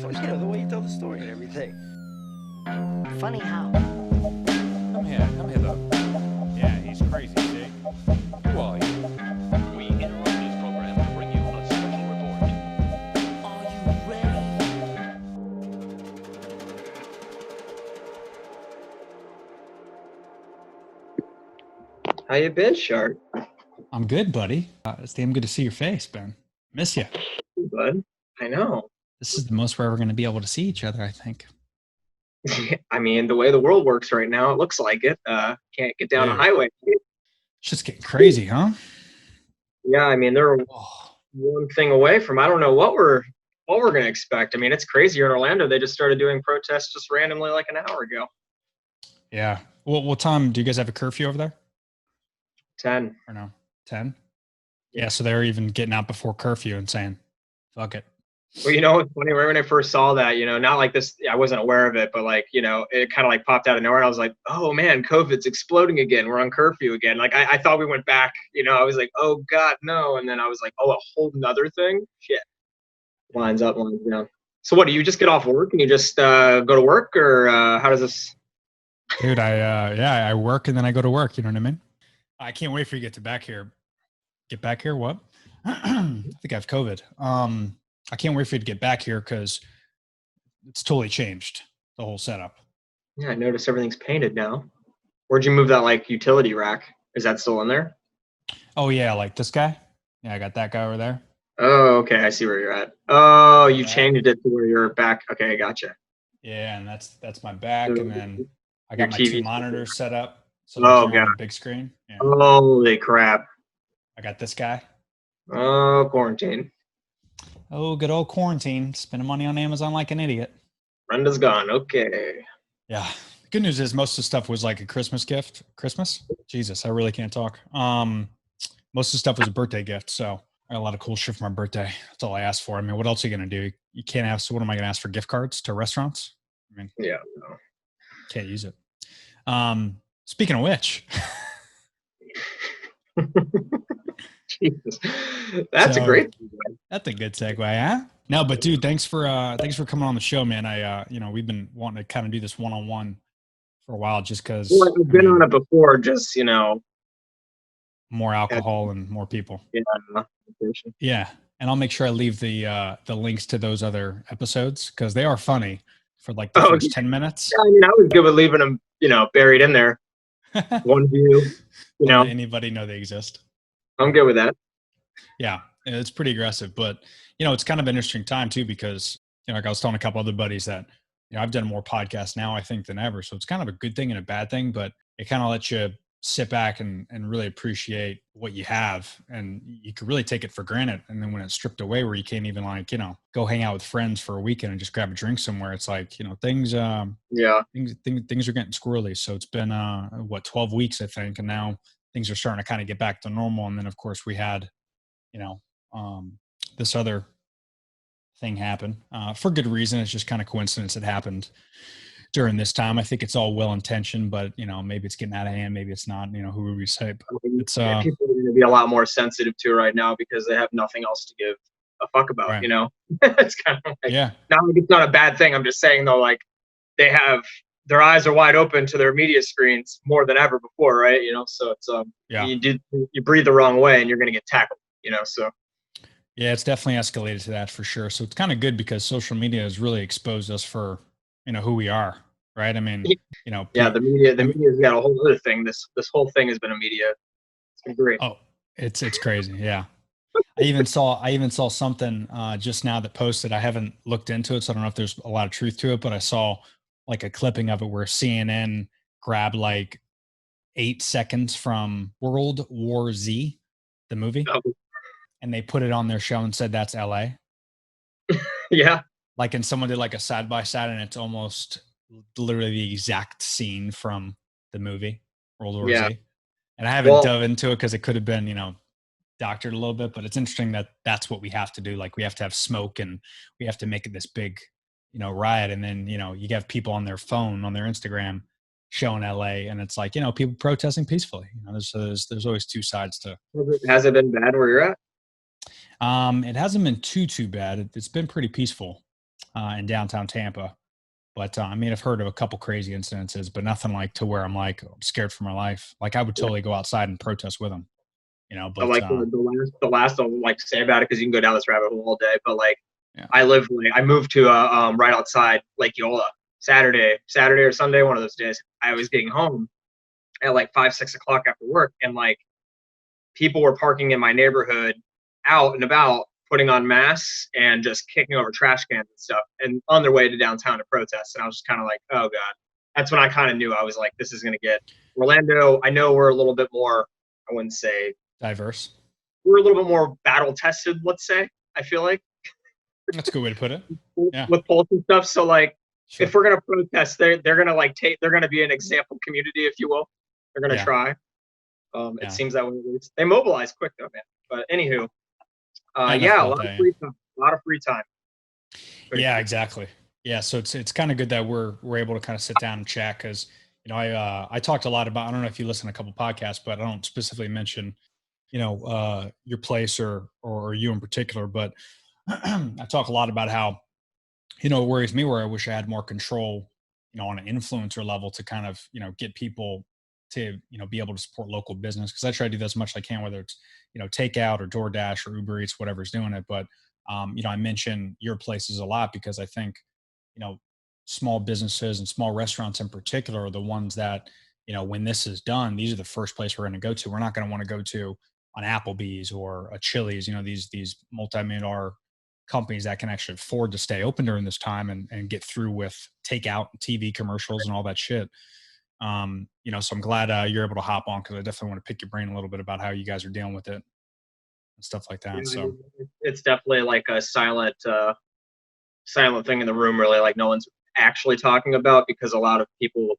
the way you tell the story and everything. Funny how. Come here, though. Yeah, he's crazy, see? Who are you? We interrupt this program to bring you a special report. Are you ready? How you been, Shark? I'm good, buddy. It's damn good to see your face, Ben. Miss you. Bud? I know. This is the most we're ever going to be able to see each other, I think. I mean, the way the world works right now, it looks like it. Can't get down the Dude. highway. It's just getting crazy, huh? Yeah, I mean, they're Oh, one thing away from I don't know what we're gonna expect. I mean, it's crazy here in Orlando. They just started doing protests just randomly like an hour ago. yeah. Well, what time do you guys have a curfew over there? 10. Or no? 10? Yeah, so they're even getting out before curfew and saying, fuck it. Well, you know, it's funny. Right when I first saw that, not like this, I wasn't aware of it, but like, it kind of like popped out of nowhere. And I was like, oh man, COVID's exploding again. We're on curfew again. Like I thought we went back, I was like, oh God, no. And then I was like, oh, a whole nother thing? Shit. Lines up, lines down. So what, do you just get off work and you just go to work, or how does this? Dude, I work and then I go to work. You know what I mean? I can't wait for you to get back here. Get back here? What? I think I have COVID. I can't wait for you to get back here because it's totally changed, the whole setup. Yeah, I noticed everything's painted now. Where'd you move that like utility rack? Is that still in there? Oh, yeah, like this guy? Yeah, I got that guy over there. Oh, okay. I see where you're at. Oh, you changed it to where you're back. Okay, I gotcha. Yeah, and that's my back, and then I got my Your two TV. monitors set up. So Oh, like you're on God. a big screen. Yeah. Holy crap. I got this guy. Oh, quarantine. Oh, good old quarantine. Spending money on Amazon like an idiot. Brenda's gone. Okay. Yeah. The good news is most of the stuff was like a Christmas gift. Christmas? Jesus, I really can't talk. Most of the stuff was a birthday gift. So I got a lot of cool shit for my birthday. That's all I asked for. I mean, what else are you going to do? You can't have, so what am I going to ask for, gift cards to restaurants? I mean, Yeah. No. can't use it. Speaking of which, Jesus. That's a So- great. that's a good segue, huh? No, but dude, thanks for coming on the show, man. We've been wanting to kind of do this one-on-one for a while just because Well, I've been on it before, just, more alcohol and more people. yeah. Yeah. And I'll make sure I leave the links to those other episodes because they are funny for like the Oh, first yeah. 10 minutes. I mean, I was good with leaving them, buried in there. One view, Don't let anybody know they exist. I'm good with that. Yeah, it's pretty aggressive, but it's kind of an interesting time too because like I was telling a couple other buddies that I've done more podcasts now I think than ever, so it's kind of a good thing and a bad thing, but it kind of lets you sit back and really appreciate what you have, and you could really take it for granted. And then when it's stripped away, where you can't even go hang out with friends for a weekend and just grab a drink somewhere, it's like things Yeah. things are getting squirrely. So it's been 12 weeks I think, and now things are starting to kind of get back to normal. And then of course we had this other thing happen for good reason. It's just kind of coincidence it happened during this time. I think it's all well intentioned, but maybe it's getting out of hand, maybe it's not. Who would we say? But it's People are going to be a lot more sensitive to right now because they have nothing else to give a fuck about. Right. It's kind of like, yeah, not like it's not a bad thing. I'm just saying though, like they have their eyes are wide open to their media screens more than ever before, right? So it's Yeah. you breathe the wrong way and you're going to get tackled. So yeah, it's definitely escalated to that for sure. So it's kind of good because social media has really exposed us for who we are, right? I mean, yeah, the media's got a whole other thing. This whole thing has been a media. It's been great. Oh, it's crazy. Yeah. I even saw something just now that posted. I haven't looked into it, so I don't know if there's a lot of truth to it, but I saw like a clipping of it where CNN grabbed like 8 seconds from World War Z, the movie, Oh, and they put it on their show and said that's LA. yeah. Like, and someone did like a side by side, and it's almost literally the exact scene from the movie World War Yeah. Z. And I haven't Well- dove into it because it could have been, doctored a little bit, but it's interesting that that's what we have to do. Like we have to have smoke and we have to make it this big, riot. And then, you have people on their phone, on their Instagram showing LA, and it's like, people protesting peacefully. There's always two sides to. Has it been bad where you're at? It hasn't been too bad. It's been pretty peaceful. in downtown Tampa. But I mean, I've heard of a couple crazy incidences, but nothing like to where I'm like I'm scared for my life. Like I would totally go outside and protest with them, you know. But But like the last I'll like say about it, because you can go down this rabbit hole all day. But like yeah, I moved to right outside Lake Eola Saturday or Sunday, one of those days. I was getting home at like 5-6 o'clock after work, and like people were parking in my neighborhood out and about, putting on masks and just kicking over trash cans and stuff, and on their way to downtown to protest. And I was just kind of like, oh God. That's when I kind of knew. I was like, this is going to get Orlando. I know we're a little bit more, I wouldn't say diverse. we're a little bit more battle tested, let's say, I feel like. That's a good way to put it. Yeah. With polls and stuff. So like, Sure. if we're going to protest, they're going to like they're going to be an example community, if you will. They're going to Yeah. try. It seems that way. They mobilize quick though, man. But anywho, yeah, a lot of free time. A lot of free time. Yeah, exactly. Yeah, so it's kind of good that we're able to kind of sit down and chat, because you know I talked a lot about, I don't know if you listen to a couple podcasts, but I don't specifically mention your place or you in particular, but I talk a lot about how it worries me where I wish I had more control, on an influencer level to kind of get people to be able to support local business, because I try to do that as much as I can, whether it's takeout or DoorDash or Uber Eats, whatever's doing it. But I mention your places a lot because I think small businesses and small restaurants in particular are the ones that when this is done, these are the first place we're going to go to. We're not going to want to go to an Applebee's or a Chili's, these multi-million-dollar companies that can actually afford to stay open during this time and get through with takeout and TV commercials and all that shit. So I'm glad you're able to hop on, because I definitely want to pick your brain a little bit about how you guys are dealing with it and stuff like that. Yeah, So it's definitely like a silent thing in the room, really. Like no one's actually talking about, because a lot of people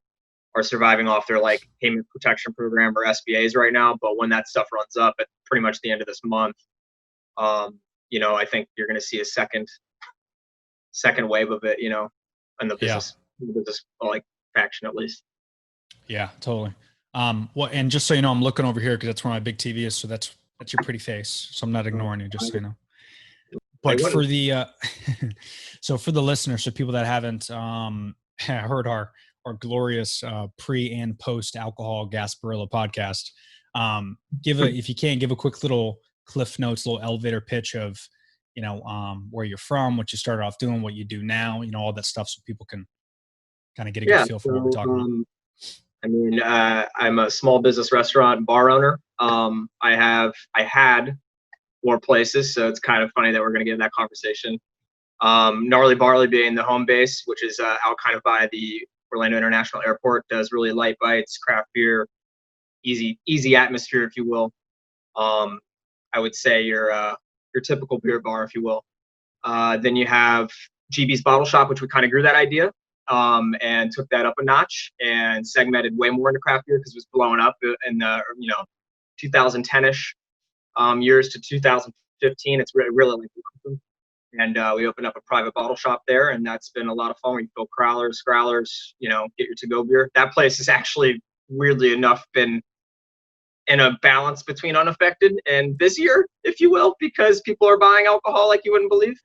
are surviving off their like payment protection program or SBAs right now. But when that stuff runs up at pretty much the end of this month, I think you're going to see a second wave of it, in the business, like faction at least. Yeah, totally. Well, and just so you know, I'm looking over here because that's where my big TV is. So that's your pretty face. So I'm not ignoring you, just so you know. But for the so for the listeners, so people that haven't heard our glorious pre and post alcohol Gasparilla podcast, if you can, give a quick little Cliff Notes, little elevator pitch of where you're from, what you started off doing, what you do now, all that stuff, so people can kind of get a good feel for what we're talking about. I mean, I'm a small business restaurant and bar owner. I had more places, so it's kind of funny that we're going to get in that conversation. Gnarly Barley being the home base, which is out kind of by the Orlando International Airport, does really light bites, craft beer, easy atmosphere, if you will. I would say your typical beer bar, if you will. Then you have GB's Bottle Shop, which we kind of grew that idea. And took that up a notch and segmented way more into craft beer, because it was blowing up in the 2010-ish years to 2015. It's really like awesome. And we opened up a private bottle shop there, and that's been a lot of fun. We fill growlers, get your to-go beer. That place has actually, weirdly enough, been in a balance between unaffected and busier, if you will, because people are buying alcohol like you wouldn't believe.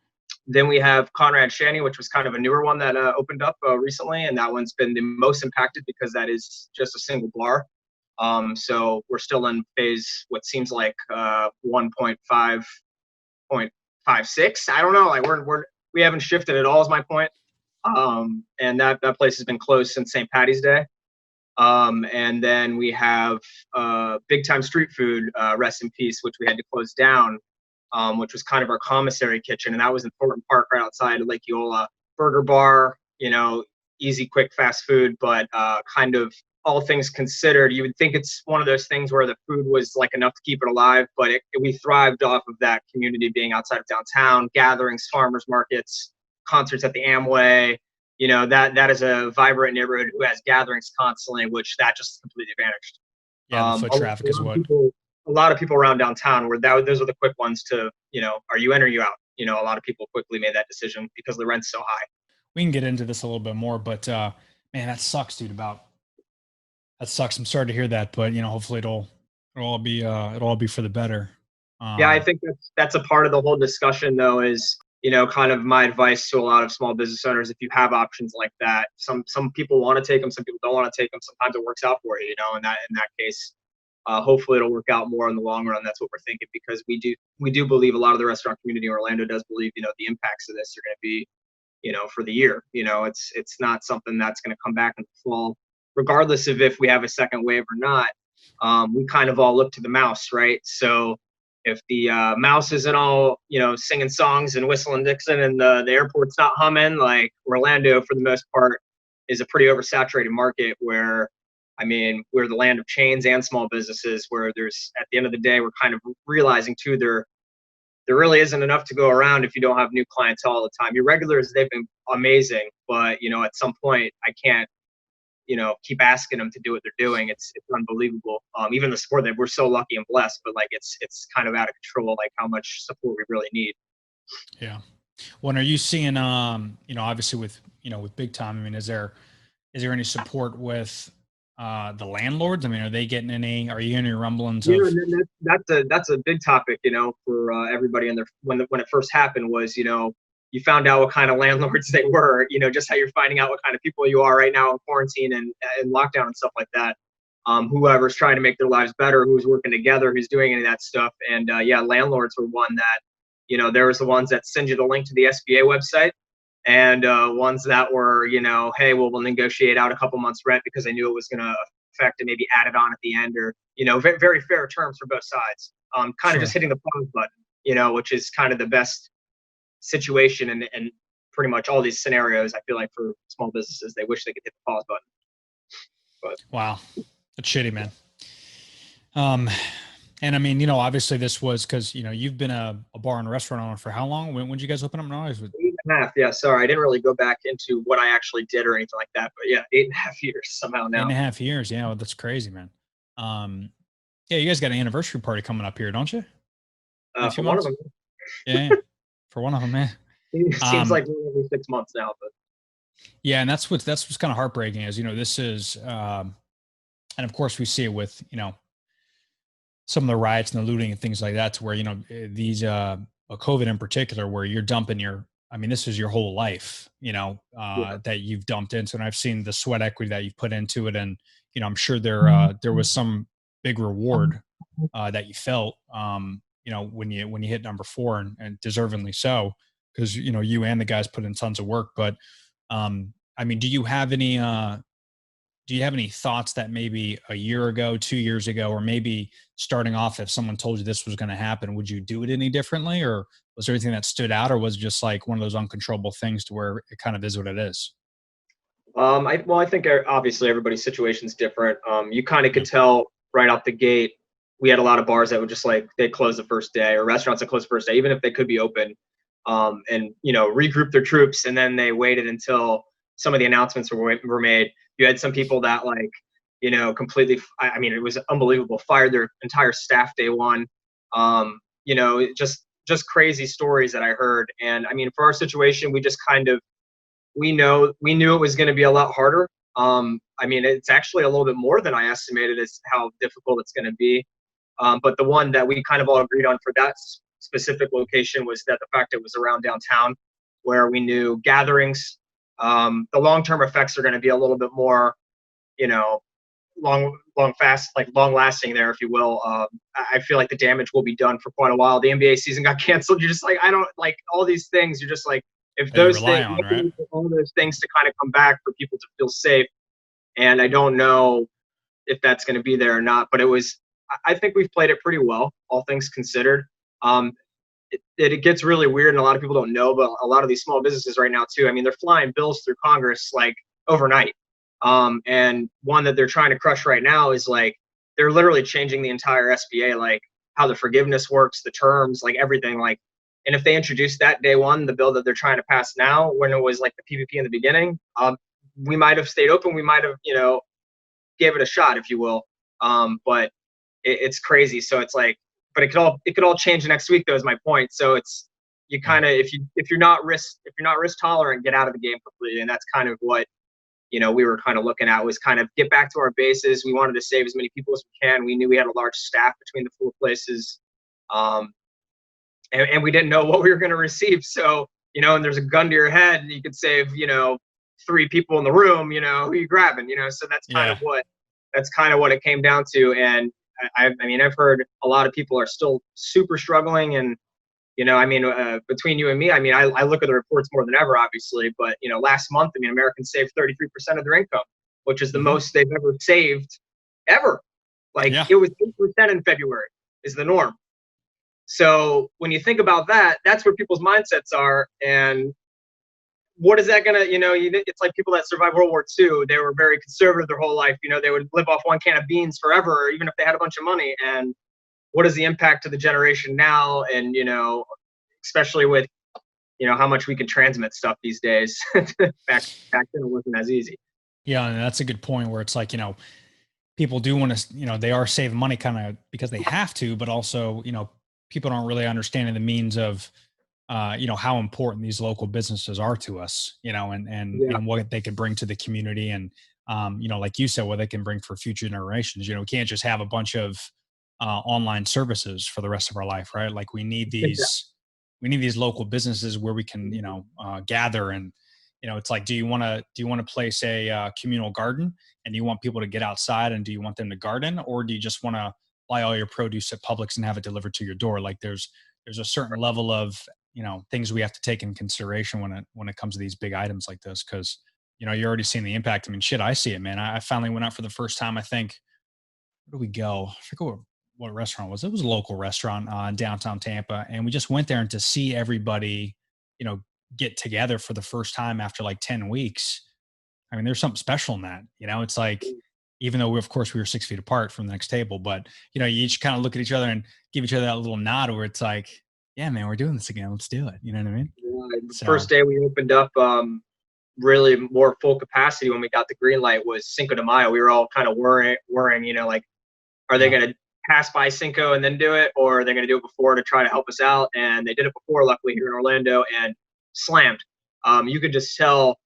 Then we have Conrad Shandy, which was kind of a newer one that opened up recently, and that one's been the most impacted because that is just a single bar. So we're still in phase, what seems like 1.5.56. I don't know. Like we haven't shifted at all, is my point. And that place has been closed since St. Patty's Day. And then we have Big Time Street Food, rest in peace, which we had to close down. Which was kind of our commissary kitchen, and that was in Thornton Park, right outside of Lake Eola. Burger bar, easy, quick, fast food, but kind of all things considered, you would think it's one of those things where the food was like enough to keep it alive, but we thrived off of that community being outside of downtown, gatherings, farmers markets, concerts at the Amway. That is a vibrant neighborhood who has gatherings constantly, which that just completely vanished. Yeah, the foot traffic is what. A lot of people around town those are the quick ones to, are you in or are you out? A lot of people quickly made that decision because the rent's so high. We can get into this a little bit more, but man, that sucks, dude. That sucks. I'm sorry to hear that, but hopefully it'll all be for the better. Yeah, I think that's a part of the whole discussion, though, is kind of my advice to a lot of small business owners, if you have options like that, some people want to take them, some people don't want to take them. Sometimes it works out for you, in that case. Hopefully it'll work out more in the long run. That's what we're thinking, because we do believe, a lot of the restaurant community in Orlando does believe, the impacts of this are going to be, for the year. It's not something that's going to come back in the fall, regardless of if we have a second wave or not. We kind of all look to the mouse, right? So if the mouse isn't all, singing songs and whistling Dixon, and the airport's not humming, like, Orlando, for the most part, is a pretty oversaturated market where, we're the land of chains and small businesses, where there's, at the end of the day, we're kind of realizing too, there really isn't enough to go around if you don't have new clientele all the time. Your regulars, they've been amazing, but, at some point I can't, keep asking them to do what they're doing. It's unbelievable. Even the support, that we're so lucky and blessed, but like, it's kind of out of control, like how much support we really need. Yeah. When are you seeing, obviously with big time, is there any support with the landlords? Are they getting any, are you hearing any rumblings of? That's a big topic, for everybody. And when it first happened was, you found out what kind of landlords they were, just how you're finding out what kind of people you are right now in quarantine and lockdown and stuff like that. Whoever's trying to make their lives better, who's working together, who's doing any of that stuff. And landlords were one that, there was the ones that send you the link to the SBA website, and ones that were, hey, we'll negotiate out a couple months rent because they knew it was going to affect and maybe add it on at the end, or, very, very fair terms for both sides. Kind of just hitting the pause button, which is kind of the best situation, and pretty much all these scenarios, I feel like, for small businesses, they wish they could hit the pause button. But wow, that's shitty, man. And obviously this was because, you've been a bar and restaurant owner for how long? When did you guys open up? No, 8.5. Yeah, sorry, I didn't really go back into what I actually did or anything like that, but yeah, 8.5 years somehow now. 8.5 years. Yeah, well, that's crazy, man. Yeah, you guys got an anniversary party coming up here, don't you? For one of them. Yeah. For one of them, man. It seems like every 6 months now, but yeah, and that's what's kind of heartbreaking is, this is, and of course we see it with, some of the riots and the looting and things like that, to where, these, COVID in particular, where you're dumping this is your whole life, that you've dumped into. And I've seen the sweat equity that you've put into it. And, I'm sure there was some big reward, that you felt, when you hit number 4, and deservingly so, because, you and the guys put in tons of work. But, do you have any thoughts that maybe a year ago, 2 years ago, or maybe starting off, if someone told you this was going to happen, would you do it any differently? Or was there anything that stood out, or was it just like one of those uncontrollable things to where it kind of is what it is? I think obviously everybody's situation is different. You kind of could tell right out the gate. We had a lot of bars that would just they close the first day, or restaurants that close the first day, even if they could be open, and regroup their troops, and then they waited until some of the announcements were made. You had some people that completely, it was unbelievable, fired their entire staff day one. Just crazy stories that I heard. And for our situation, we just we knew it was going to be a lot harder. It's actually a little bit more than I estimated as how difficult it's going to be. But the one that we kind of all agreed on for that specific location was that the fact it was around downtown, where we knew gatherings, the long-term effects are going to be a little bit more, long lasting there, if you will. I feel like the damage will be done for quite a while. The NBA season got canceled. You're just I don't like all these things. You're just if those things, right? All those things to kind of come back for people to feel safe. And I don't know if that's going to be there or not, but I think we've played it pretty well, all things considered. It gets really weird, and a lot of people don't know, but a lot of these small businesses right now too, they're flying bills through Congress overnight. And one that they're trying to crush right now is they're literally changing the entire SBA, how the forgiveness works, the terms, everything. And if they introduced that day one, the bill that they're trying to pass now, when it was the PPP in the beginning, we might have stayed open. We might have, gave it a shot, if you will. But it's crazy. So it's but it could all change next week, though, is my point. So it's, you kind of, if you're not risk tolerant, get out of the game completely. And that's kind of what, we were kind of looking at, was kind of get back to our bases. We wanted to save as many people as we can. We knew we had a large staff between the 4 places. And we didn't know what we were going to receive. So you know, and there's a gun to your head and you could save, you know, 3 people in the room, you know, who you grabbing, you know? So that's kind of what it came down to. And I mean, I've heard a lot of people are still super struggling. And, you know, I mean, between you and me, I mean, I look at the reports more than ever, obviously, but, you know, last month, I mean, Americans saved 33% of their income, which is the most they've ever saved ever. Like it was 8% in February is the norm. So when you think about that, that's where people's mindsets are. And what is that gonna, you know, it's like people that survived World War II. They were very conservative their whole life. You know, they would live off 1 can of beans forever, even if they had a bunch of money. And what is the impact to the generation now? And, you know, especially with, you know, how much we can transmit stuff these days. back then it wasn't as easy. Yeah, and that's a good point where it's like, you know, people do want to, you know, they are saving money kind of because they have to, but also, you know, people aren't really understanding the means of, you know, how important these local businesses are to us, you know, and you know, what they can bring to the community. And, you know, like you said, what they can bring for future generations. You know, we can't just have a bunch of online services for the rest of our life, right? Like we need these local businesses where we can, you know, gather. And, you know, it's like, do you want to place a communal garden, and do you want people to get outside, and do you want them to garden, or do you just want to buy all your produce at Publix and have it delivered to your door? Like there's a certain level of, you know, things we have to take in consideration when it comes to these big items like this. Cause, you know, you're already seeing the impact. I mean, shit, I see it, man. I finally went out for the first time. I think, where do we go? I forget what restaurant it was. It was a local restaurant in downtown Tampa. And we just went there, and to see everybody, you know, get together for the first time after like 10 weeks. I mean, there's something special in that, you know. It's like, even though of course we were 6 feet apart from the next table, but, you know, you each kind of look at each other and give each other that little nod where it's like, yeah, man, we're doing this again. Let's do it. You know what I mean? Yeah, the first day we opened up, really more full capacity when we got the green light was Cinco de Mayo. We were all kind of worrying, you know, like, are they going to pass by Cinco and then do it, or are they going to do it before to try to help us out? And they did it before, luckily, here in Orlando, and slammed. You could just tell,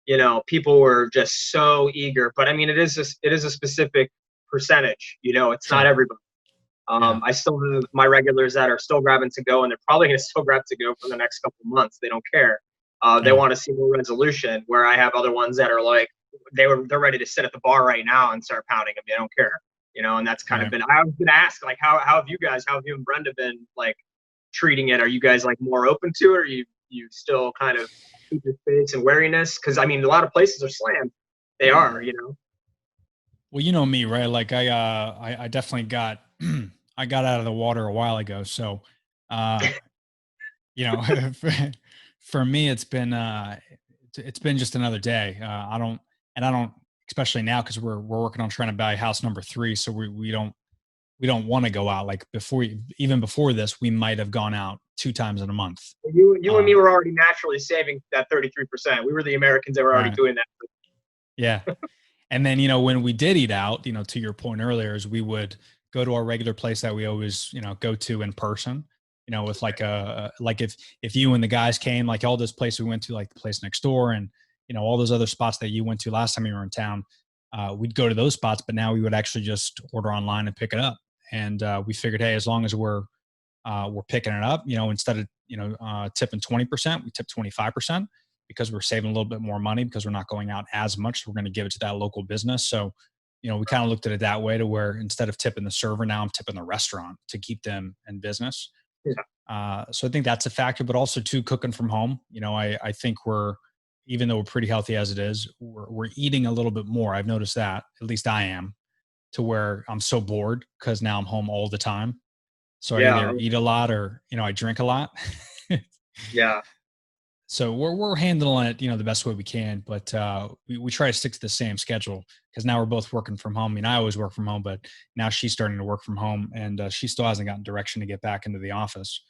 you know, people were just so eager. But I mean, it is a specific percentage. You know, it's not everybody. I still have my regulars that are still grabbing to go, and they're probably going to still grab to go for the next couple of months. They don't care. They want to see more resolution. Where I have other ones that are like, they're ready to sit at the bar right now and start pounding them. They don't care. You know, and that's kind of been, I was going to ask, like, how have you and Brenda been like treating it? Are you guys like more open to it? Or you still kind of keep your space and wariness? Cause I mean, a lot of places are slammed. They are, you know? Well, you know me, right? Like I definitely got, I got out of the water a while ago. So, you know, for me, it's been just another day. I don't, especially now, cause we're working on trying to buy house number 3. So we don't want to go out. Like even before this, we might've gone out 2 times in a month. You and me were already naturally saving that 33%. We were the Americans that were already doing that. Yeah. And then, you know, when we did eat out, you know, to your point earlier, is we would go to our regular place that we always, you know, go to in person, you know, with like like if you and the guys came, like all those places we went to, like the place next door, and, you know, all those other spots that you went to last time you were in town, we'd go to those spots, but now we would actually just order online and pick it up. And we figured, hey, as long as we're picking it up, you know, instead of, you know, tipping 20%, we tip 25%, because we're saving a little bit more money because we're not going out as much. So we're going to give it to that local business. So, you know, we kind of looked at it that way, to where instead of tipping the server, now I'm tipping the restaurant to keep them in business. Yeah. So I think that's a factor, but also too, cooking from home. You know, I think even though we're pretty healthy as it is, we're eating a little bit more. I've noticed that, at least I am, to where I'm so bored because now I'm home all the time. So I either eat a lot, or, you know, I drink a lot. Yeah. So we're handling it, you know, the best way we can, but we try to stick to the same schedule, because now we're both working from home. I mean, I always work from home, but now she's starting to work from home, and she still hasn't gotten direction to get back into the office.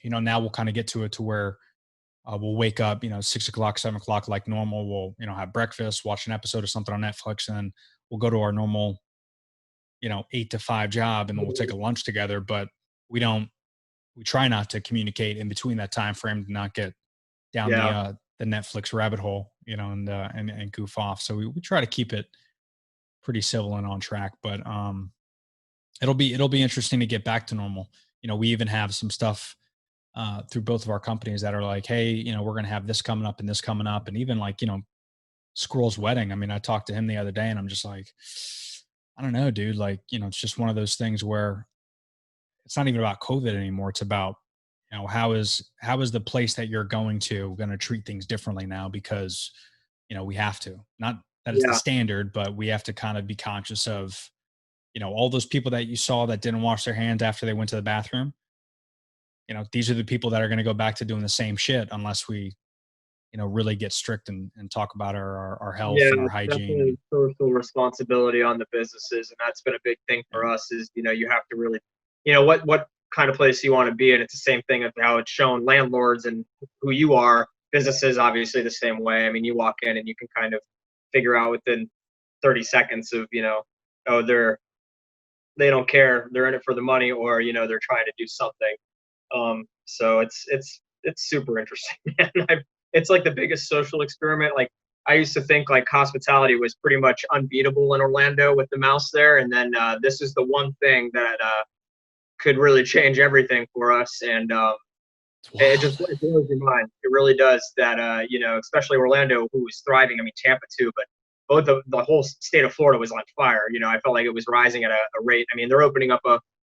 You know, now we'll kind of get to it to where we'll wake up, you know, 6 o'clock, 7 o'clock, like normal. We'll, you know, have breakfast, watch an episode of something on Netflix, and then we'll go to our normal, you know, 8 to 5 job, and then we'll take a lunch together. But we try not to communicate in between that time frame to not get down the Netflix rabbit hole, you know, and goof off. So we try to keep it pretty civil and on track, but it'll be interesting to get back to normal. You know, we even have some stuff through both of our companies that are like, hey, we're going to have this coming up and this coming up. And even like, Squirrel's wedding. I mean, I talked to him the other day and I'm just like, I don't know, dude. Like, it's just one of those things where it's not even about COVID anymore. It's about, how is the place that you're going to treat things differently now because, we have to. Not that it's the Yeah. standard, but we have to kind of be conscious of, all those people that you saw that didn't wash their hands after they went to the bathroom. These are the people that are going to go back to doing the same shit unless we, really get strict and talk about our health Yeah, and our it's hygiene. definitely social responsibility on the businesses, and that's been a big thing for Yeah. us. Is you have to really, what kind of place you want to be in. It's the same thing of how it's shown landlords and who you are. Businesses obviously the same way. I mean, you walk in and you can kind of figure out within 30 seconds of oh, they don't care, they're in it for the money, or they're trying to do something. So it's super interesting, man. It's like the biggest social experiment. Like I used to think like hospitality was pretty much unbeatable in Orlando with the mouse there, and then this is the one thing that could really change everything for us, and it blows your mind. It really does. That especially Orlando, who was thriving. I mean Tampa too, but both the whole state of Florida was on fire. I felt like it was rising at a rate. I mean, they're opening up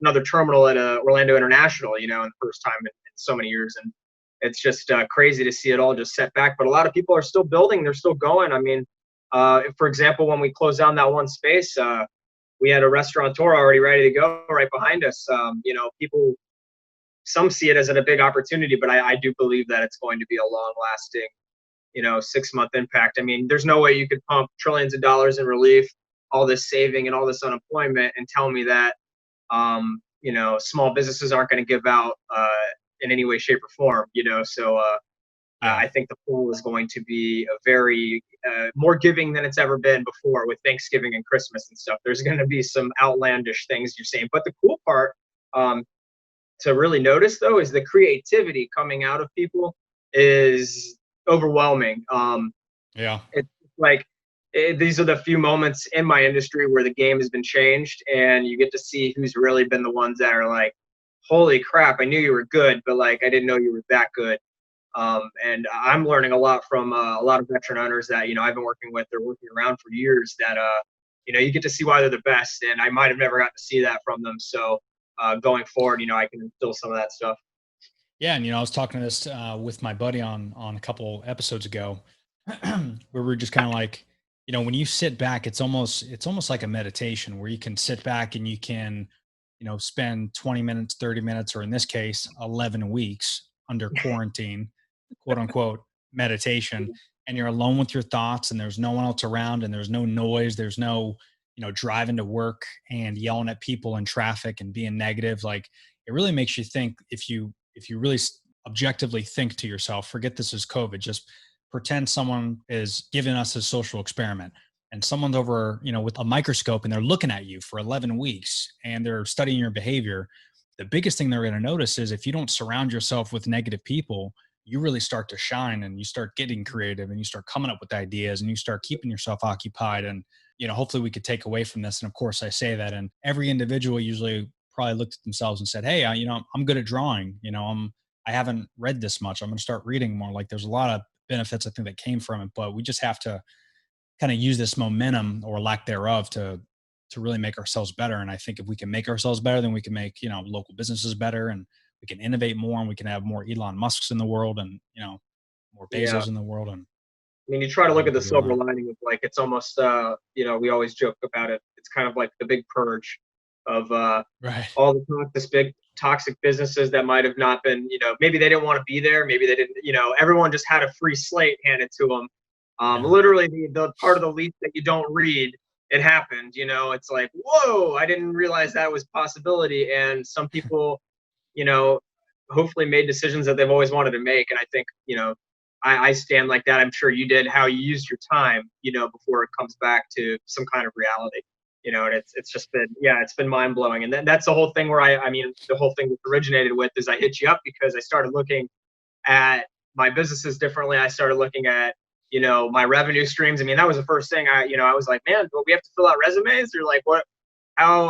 another terminal at Orlando International, in the first time in so many years. And it's just crazy to see it all just set back. But a lot of people are still building. They're still going. I mean, for example, when we closed down that one space, we had a restaurateur already ready to go right behind us. People, some see it as a big opportunity, but I do believe that it's going to be a long-lasting 6-month impact. I mean, there's no way you could pump trillions of dollars in relief, all this saving and all this unemployment, and tell me that, small businesses aren't going to give out in any way, shape, or form. So I think the pool is going to be a very more giving than it's ever been before with Thanksgiving and Christmas and stuff. There's going to be some outlandish things you're saying, but the cool part to really notice though is the creativity coming out of people is overwhelming. Yeah. It's like these are the few moments in my industry where the game has been changed, and you get to see who's really been the ones that are like, holy crap, I knew you were good, but like I didn't know you were that good. And I'm learning a lot from a lot of veteran owners that I've been working with. They're working around for years. That you get to see why they're the best, and I might have never got to see that from them. So going forward, I can instill some of that stuff. Yeah, and I was talking to this with my buddy on a couple episodes ago, where we were just kind of like, when you sit back, it's almost like a meditation where you can sit back and you can, spend 20 minutes, 30 minutes, or in this case, 11 weeks under quarantine, quote unquote, meditation, and you're alone with your thoughts, and there's no one else around, and there's no noise, there's no, driving to work and yelling at people in traffic and being negative. Like it really makes you think. If you really objectively think to yourself, forget this is COVID, just pretend someone is giving us a social experiment and someone's over, with a microscope and they're looking at you for 11 weeks and they're studying your behavior. The biggest thing they're going to notice is if you don't surround yourself with negative people, you really start to shine and you start getting creative and you start coming up with ideas and you start keeping yourself occupied. And, hopefully we could take away from this. And of course I say that, and every individual usually probably looked at themselves and said, hey, I'm good at drawing. I haven't read this much. I'm going to start reading more. Like there's a lot of benefits I think that came from it, but we just have to kind of use this momentum or lack thereof to really make ourselves better. And I think if we can make ourselves better, then we can make, local businesses better, and we can innovate more, and we can have more Elon Musks in the world, and, more Bezos in the world. And I mean, you try to look at the silver lining of like, it's almost, we always joke about it. It's kind of like the big purge of right. all the big toxic businesses that might have not been, maybe they didn't want to be there. Maybe they didn't, everyone just had a free slate handed to them. Literally the part of the lease that you don't read, it happened, it's like, whoa, I didn't realize that was a possibility. And some people, hopefully made decisions that they've always wanted to make. And I think, I stand like that. I'm sure you did, how you used your time, before it comes back to some kind of reality, and it's just been, it's been mind blowing. And then that's the whole thing where I mean, the whole thing that originated with is I hit you up because I started looking at my businesses differently. I started looking at, my revenue streams. I mean, that was the first thing I was like, man, do we have to fill out resumes, or like what, how,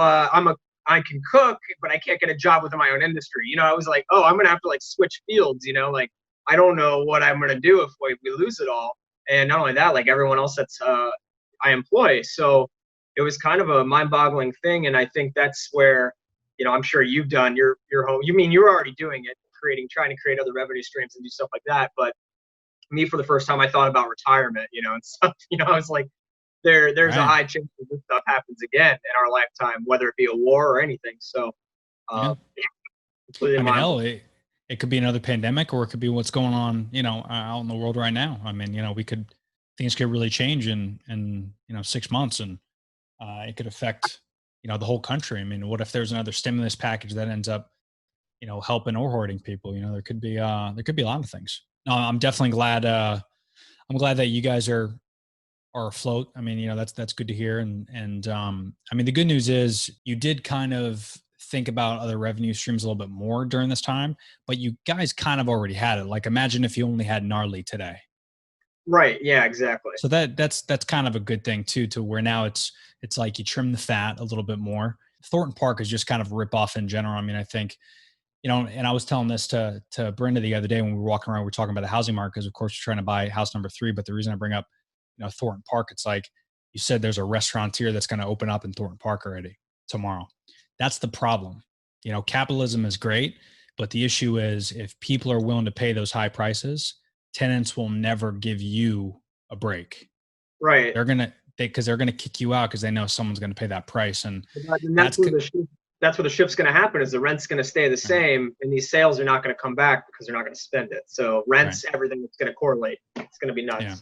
I can cook, but I can't get a job within my own industry. You know, I was like, oh, I'm going to have to like switch fields, you know, like I don't know what I'm going to do if we lose it all. And not only that, like everyone else that's I employ. So it was kind of a mind-boggling thing. And I think that's where, you know, I'm sure you've done your home. You mean you're already doing it, trying to create other revenue streams and do stuff like that. But me, for the first time, I thought about retirement, you know, and stuff. You know, I was like, there's a high chance that this stuff happens again in our lifetime, whether it be a war or anything. So, I mean, hell, it could be another pandemic, or it could be what's going on, you know, out in the world right now. I mean, you know, things could really change in 6 months, and it could affect, you know, the whole country. I mean, what if there's another stimulus package that ends up, you know, helping or hurting people? You know, there could be a lot of things. No, I'm definitely glad. I'm glad that you guys are afloat. I mean, you know, that's good to hear. And I mean, the good news is you did kind of think about other revenue streams a little bit more during this time, but you guys kind of already had it. Like, imagine if you only had GNARLEY today. Right. Yeah, exactly. So that's kind of a good thing too, to where now it's like you trim the fat a little bit more. Thornton Park is just kind of a rip off in general. I mean, I think, you know, and I was telling this to Brenda the other day when we were walking around, we were talking about the housing market, because of course we're trying to buy house number 3. But the reason I bring up, you know, Thornton Park, it's like you said, there's a restaurateur that's going to open up in Thornton Park already tomorrow. That's the problem. You know, capitalism is great, but the issue is if people are willing to pay those high prices, tenants will never give you a break. Right. Because they're gonna kick you out because they know someone's gonna pay that price, and that's where the shift's going to happen. Is the rent's going to stay the same, and these sales are not going to come back because they're not going to spend it. So rents, everything is going to correlate. It's going to be nuts. Yeah.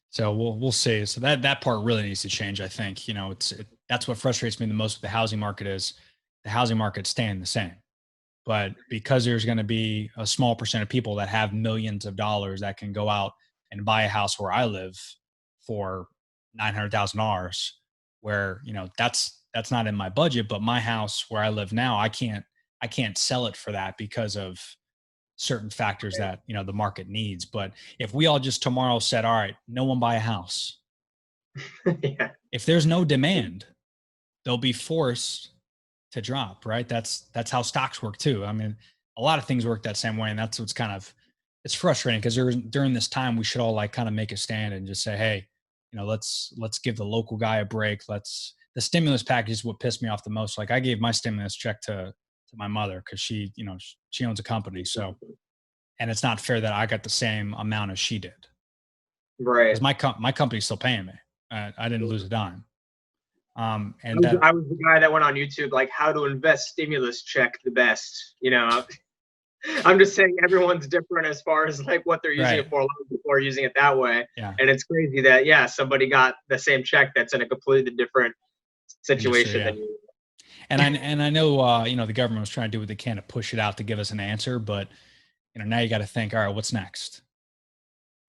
So we'll see. So that part really needs to change. I think, you know, that's what frustrates me the most with the housing market, is the housing market's staying the same. But because there's going to be a small percent of people that have millions of dollars that can go out and buy a house where I live for $900,000, where, you know, that's not in my budget, but my house where I live now, I can't sell it for that because of certain factors that, you know, the market needs. But if we all just tomorrow said, all right, no one buy a house. Yeah. If there's no demand, they'll be forced to drop, right? That's how stocks work too. I mean, a lot of things work that same way. And that's what's kind of, it's frustrating, because during this time, we should all like kind of make a stand and just say, hey, you know, let's give the local guy a break. The stimulus package is what pissed me off the most. Like, I gave my stimulus check to my mother because she, you know, she owns a company. So, and it's not fair that I got the same amount as she did. Right. Because my company's still paying me. I didn't lose a dime. And I was the guy that went on YouTube, like, how to invest stimulus check the best. You know, I'm just saying everyone's different as far as like what they're using it for. A lot of people are using it that way. Yeah. And it's crazy that, somebody got the same check that's in a completely different situation than you. And I know, you know, the government was trying to do what they can to push it out to give us an answer, but, you know, now you got to think, all right, what's next?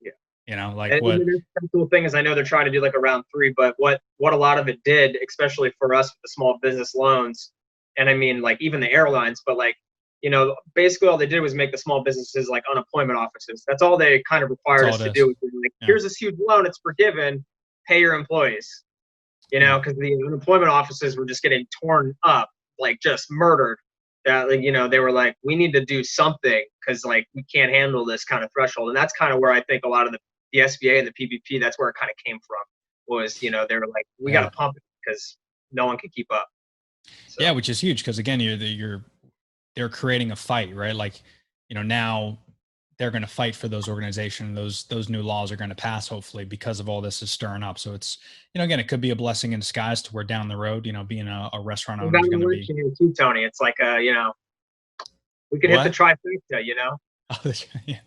Yeah. You know, like, and what? The cool thing is, I know they're trying to do like a round 3, but what a lot of it did, especially for us with the small business loans, and I mean, like, even the airlines, but like, you know, basically all they did was make the small businesses like unemployment offices. That's all they kind of required us to do. Like, here's this huge loan, it's forgiven, pay your employees. You know, because the unemployment offices were just getting torn up, like just murdered. Like, you know, they were like, we need to do something because like we can't handle this kind of threshold. And that's kind of where I think a lot of the SBA and the PPP, that's where it kind of came from. Was, you know, they were like, we got to pump it because no one can keep up. So. Yeah, which is huge, because again, they're creating a fight, right? Like, you know, now they're going to fight for those organizations. Those new laws are going to pass, hopefully, because of all this is stirring up. So it's, you know, again, it could be a blessing in disguise to where down the road, you know, being a restaurant owner is going to be. Here too, Tony. It's like, you know, we could hit the trifecta, you know? Oh, yeah,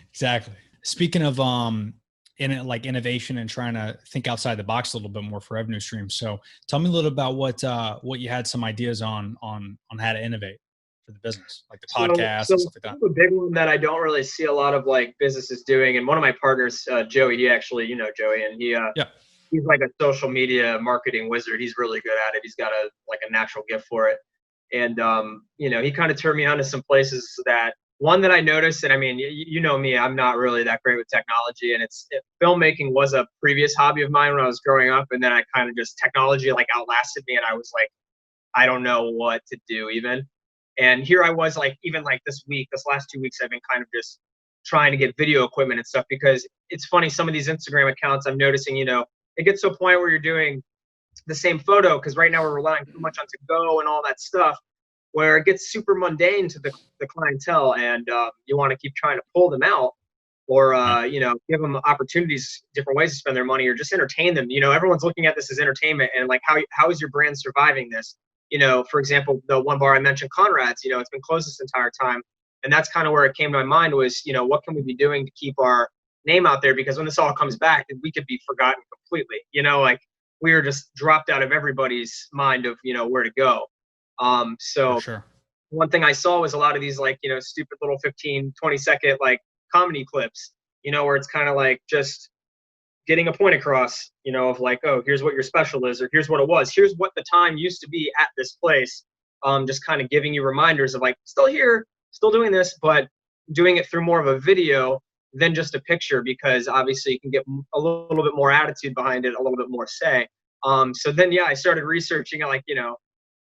exactly. Speaking of like innovation and trying to think outside the box a little bit more for revenue streams. So tell me a little about what you had some ideas on how to innovate for the business, like the podcast and stuff like that. A big one that I don't really see a lot of like businesses doing, and one of my partners, Joey, he actually, you know, Joey, and he's like a social media marketing wizard. He's really good at it. He's got a natural gift for it. And, you know, he kind of turned me on to some places that, one that I noticed, and I mean, you know me, I'm not really that great with technology, and filmmaking was a previous hobby of mine when I was growing up. And then I kind of just, technology like outlasted me. And I was like, I don't know what to do even. And here I was like, even like this last 2 weeks, I've been kind of just trying to get video equipment and stuff, because it's funny, some of these Instagram accounts I'm noticing, it gets to a point where you're doing the same photo, because right now we're relying too much on to go and all that stuff, where it gets super mundane to the clientele, and you want to keep trying to pull them out, or give them opportunities, different ways to spend their money, or just entertain them. Everyone's looking at this as entertainment, and like, how is your brand surviving this? For example, the one bar I mentioned, Conrad's, it's been closed this entire time, and that's kind of where it came to my mind was, what can we be doing to keep our name out there? Because when this all comes back, we could be forgotten completely. Like, we are just dropped out of everybody's mind of where to go. So For sure. one thing I saw was a lot of these like stupid little 15-20 second like comedy clips, where it's kind of like just getting a point across, of like, oh, here's what your special is, or here's what it was, here's what the time used to be at this place. Just kind of giving you reminders of like, still here, still doing this, but doing it through more of a video than just a picture, because obviously you can get a little bit more attitude behind it, a little bit more say. So then, I started researching like,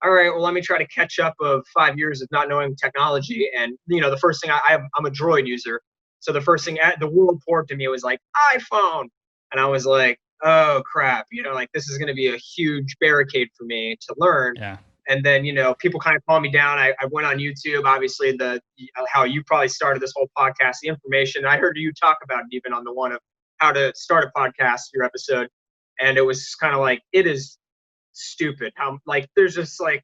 all right, well, let me try to catch up of 5 years of not knowing technology. And, the first thing I'm a Droid user. So the first thing the world poured to me was like iPhone. And I was like, oh crap, like this is going to be a huge barricade for me to learn. Yeah. And then, people kind of calm me down. I went on YouTube, obviously how you probably started this whole podcast, the information. I heard you talk about it even on the one of how to start a podcast, your episode. And it was kind of like, it is stupid how like, there's just like,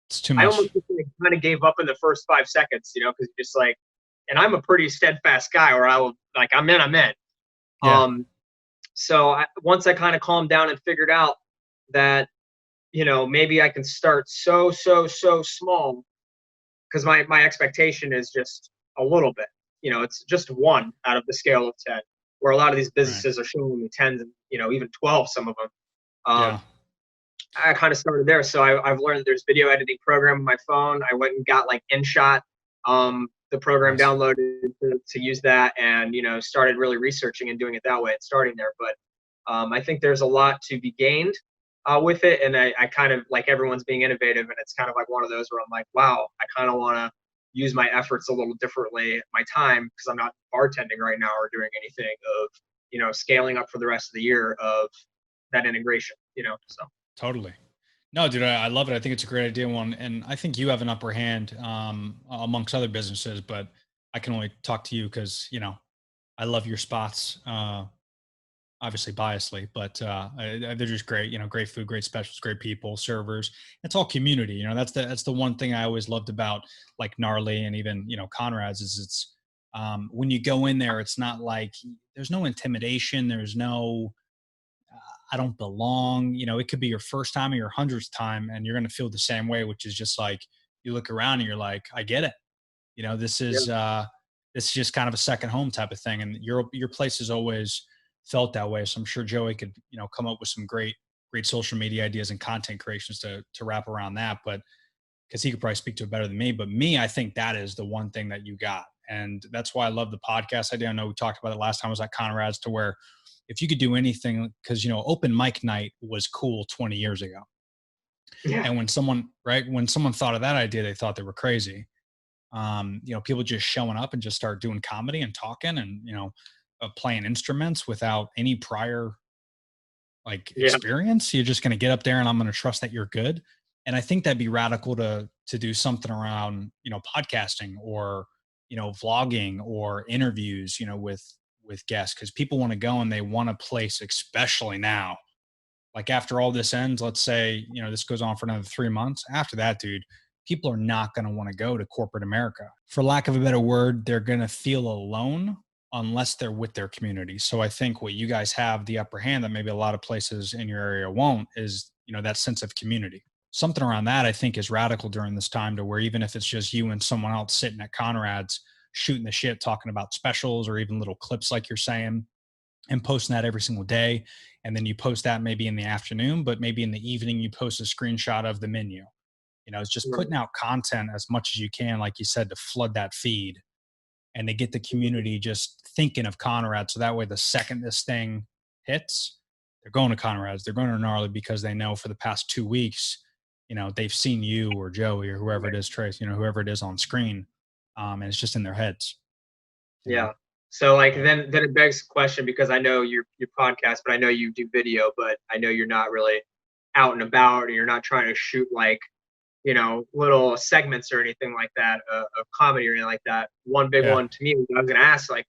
It's too much. I almost kind of gave up in the first 5 seconds, because just like, and I'm a pretty steadfast guy where I will like, I'm in. Yeah. So once I kind of calmed down and figured out that, maybe I can start so small, because my expectation is just a little bit, it's just 1 out of the scale of 10, where a lot of these businesses are showing me 10s and, even 12, some of them. Yeah. I kind of started there. So I've learned there's video editing program on my phone. I went and got like InShot, the program Nice. downloaded to use that, and, started really researching and doing it that way and starting there. But I think there's a lot to be gained with it. And I kind of like, everyone's being innovative, and it's kind of like one of those where I'm like, wow, I kind of want to use my efforts a little differently, my time, because I'm not bartending right now or doing anything of, scaling up for the rest of the year of that integration, so. Totally. No, dude, I love it. I think it's a great idea. And I think you have an upper hand amongst other businesses, but I can only talk to you because, I love your spots, obviously biasly, but they're just great, great food, great specials, great people, servers. It's all community. That's the one thing I always loved about like GNARLEY and even, Conrad's is it's when you go in there, it's not like there's no intimidation. There's no, I don't belong. It could be your first time or your 100th time, and you're going to feel the same way, which is just like you look around and you're like, I get it. This is just kind of a second home type of thing, and your place has always felt that way. So I'm sure Joey could come up with some great social media ideas and content creations to wrap around that. But because he could probably speak to it better than me. But me, I think that is the one thing that you got, and that's why I love the podcast idea. I know we talked about it last time I was at Conrad's, to where if you could do anything, because open mic night was cool 20 years ago. Yeah. And when someone thought of that idea, they thought they were crazy. People just showing up and just start doing comedy and talking and playing instruments without any prior like experience. You're just going to get up there and I'm going to trust that you're good. And I think that'd be radical to do something around podcasting or vlogging or interviews with guests, because people want to go and they want a place, especially now. Like after all this ends, let's say, this goes on for another 3 months. After that, dude, people are not going to want to go to corporate America. For lack of a better word, they're going to feel alone unless they're with their community. So I think what you guys have the upper hand that maybe a lot of places in your area won't is, that sense of community. Something around that I think is radical during this time, to where even if it's just you and someone else sitting at Conrad's shooting the shit, talking about specials or even little clips like you're saying, and posting that every single day. And then you post that maybe in the afternoon, but maybe in the evening you post a screenshot of the menu. It's just putting out content as much as you can, like you said, to flood that feed and to get the community just thinking of Conrad. So that way, the second this thing hits, they're going to Conrad's, they're going to GNARLEY, because they know for the past 2 weeks, you know, they've seen you or Joey or whoever it is, Trace, you know, whoever it is on screen. And it's just in their heads. You know? Yeah. So like then it begs the question, because I know your podcast, but I know you do video, but I know you're not really out and about, or you're not trying to shoot like, you know, little segments or anything like that, of comedy or anything like that. One big one to me, I was gonna ask, like,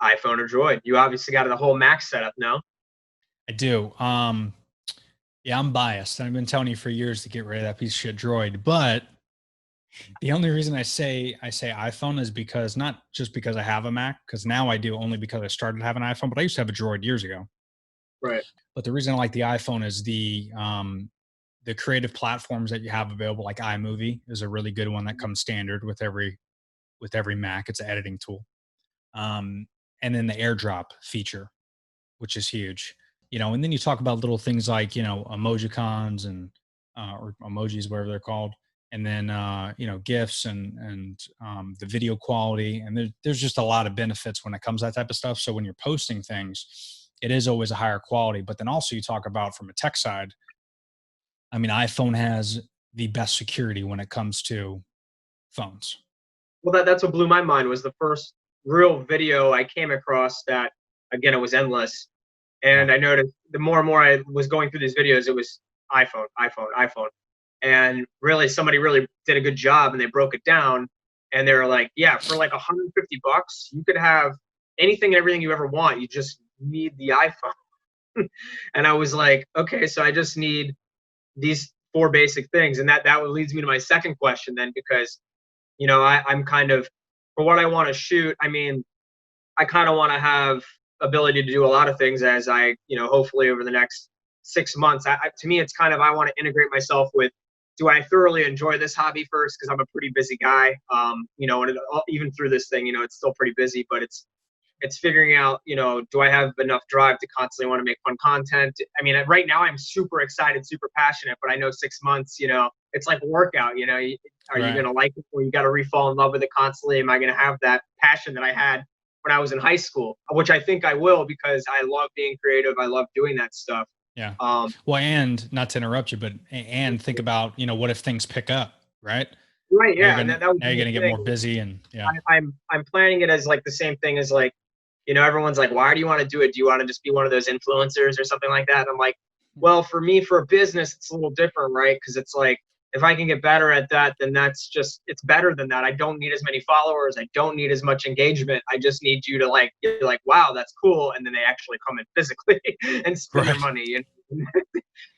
iPhone or Droid? You obviously got the whole Mac setup now. I do. Yeah, I'm biased. I've been telling you for years to get rid of that piece of shit Droid, but the only reason I say iPhone is because, not just because I have a Mac, because now I do, only because I started having an iPhone, but I used to have a Droid years ago. Right. But the reason I like the iPhone is the creative platforms that you have available, like iMovie is a really good one that comes standard with every Mac. It's an editing tool. And then the AirDrop feature, which is huge. You know, and then you talk about little things like, you know, emojicons and or emojis, whatever they're called, and then you know, GIFs and the video quality, and there's just a lot of benefits when it comes to that type of stuff. So when you're posting things, it is always a higher quality. But then also you talk about from a tech side, I mean, iPhone has the best security when it comes to phones. Well, that's what blew my mind, was the first real video I came across that, again, it was endless. And I noticed the more and more I was going through these videos, it was iPhone, iPhone, iPhone. And really, somebody really did a good job, and they broke it down. And they were like, yeah, for like $150, you could have anything and everything you ever want. You just need the iPhone. And I was like, okay, so I just need these 4 basic things. And that leads me to my second question then, because, you know, I'm kind of, for what I want to shoot, I mean, I kind of want to have ability to do a lot of things as I, you know, hopefully over the next 6 months. To me, it's kind of, I want to integrate myself with, do I thoroughly enjoy this hobby first? Because I'm a pretty busy guy, you know, and even through this thing, you know, it's still pretty busy, but it's figuring out, you know, do I have enough drive to constantly want to make fun content? I mean, right now I'm super excited, super passionate, but I know 6 months, you know, it's like a workout, you know, are you going to like it, or you got to re-fall in love with it constantly? Am I going to have that passion that I had when I was in high school, which I think I will, because I love being creative. I love doing that stuff. Yeah. Well, and not to interrupt you, but and think about, you know, what if things pick up, right? Right. Yeah. Now you're going to get more busy, and I'm planning it as like the same thing as, like, you know, everyone's like, why do you want to do it? Do you want to just be one of those influencers or something like that? And I'm like, well, for me, for a business, it's a little different, right? Because it's like, if I can get better at that, then that's just, it's better than that. I don't need as many followers. I don't need as much engagement. I just need you to like, you're like, wow, that's cool. And then they actually come in physically and spend their money. And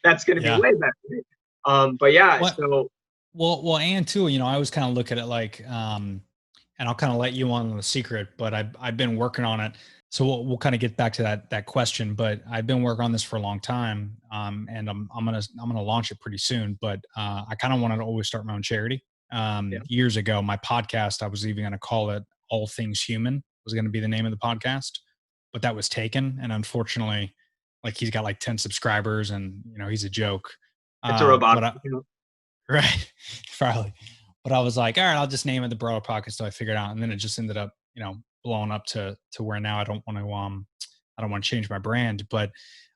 that's going to be way better. But yeah, so. Well, and too, you know, I always kind of look at it like, and I'll kind of let you on the secret, but I've been working on it. So we'll kind of get back to that question, but I've been working on this for a long time. And I'm gonna launch it pretty soon, but I kind of wanted to always start my own charity. Years ago, my podcast, I was even going to call it All Things Human, was going to be the name of the podcast, but that was taken. And unfortunately, like, he's got like 10 subscribers, and, you know, he's a joke. It's a robot. Right. Probably. But I was like, all right, I'll just name it the Broader Podcast. So I figured out, and then it just ended up, you know, blowing up to where now I don't want to change my brand, but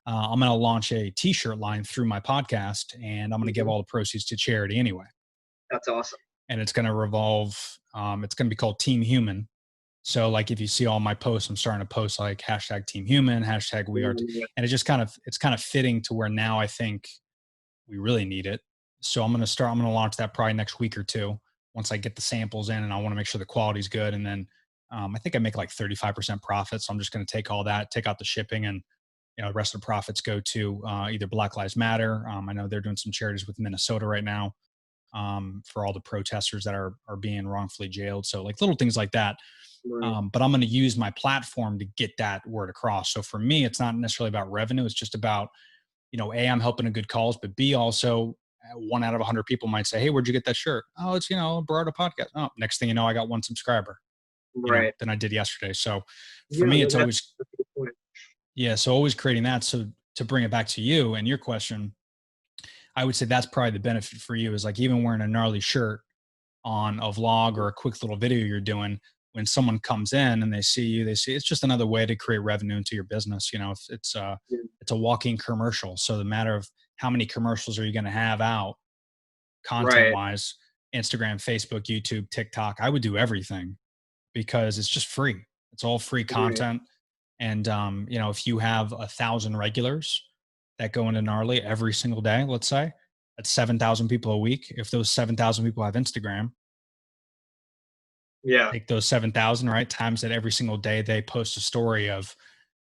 I'm going to launch a t-shirt line through my podcast, and I'm going to give all the proceeds to charity anyway. That's awesome. And it's going to revolve, it's going to be called Team Human. So like, if you see all my posts, I'm starting to post like hashtag Team Human, hashtag we are, and it's kind of fitting to where now I think we really need it. So I'm going to launch that probably next week or two, once I get the samples in, and I want to make sure the quality's good. And then I think I make like 35% profit. So I'm just going to take all that, take out the shipping, and, you know, the rest of the profits go to either Black Lives Matter. I know they're doing some charities with Minnesota right now for all the protesters that are being wrongfully jailed. So like little things like that. Right. But I'm going to use my platform to get that word across. So for me, it's not necessarily about revenue. It's just about, you know, A, I'm helping a good cause, but B, also 1 out of 100 people might say, hey, where'd you get that shirt? Oh, it's, you know, Broader Podcast. Oh, next thing you know, I got 1 subscriber. Right. Than I did yesterday. So for me, it's always, so always creating that. So to bring it back to you and your question, I would say that's probably the benefit for you, is like, even wearing a gnarly shirt on a vlog or a quick little video you're doing, when someone comes in and they see it's just another way to create revenue into your business. You know, if it's a walking commercial. So the matter of how many commercials are you going to have out content wise, Instagram, Facebook, YouTube, TikTok. I would do everything because it's just free. It's all free content. And, you know, if you have 1,000 regulars that go into Gnarly every single day, let's say that's 7,000 people a week. If those 7,000 people have Instagram, take those 7,000, right? Times that every single day they post a story of,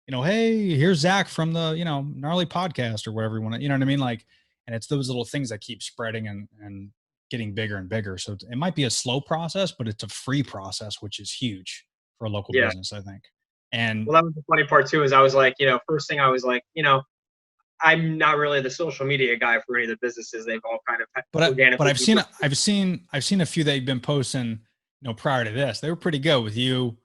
you know, hey, here's Zach from the, you know, Gnarly podcast or whatever you want to, you know what I mean? Like, and it's those little things that keep spreading and getting bigger and bigger. So it might be a slow process, but it's a free process, which is huge for a local business, I think. And well, that was the funny part too, is I was like, you know, first thing I was like, you know, I'm not really the social media guy for any of the businesses. They've all kind of but I've seen a few that you've been posting, you know, prior to this. They were pretty good with you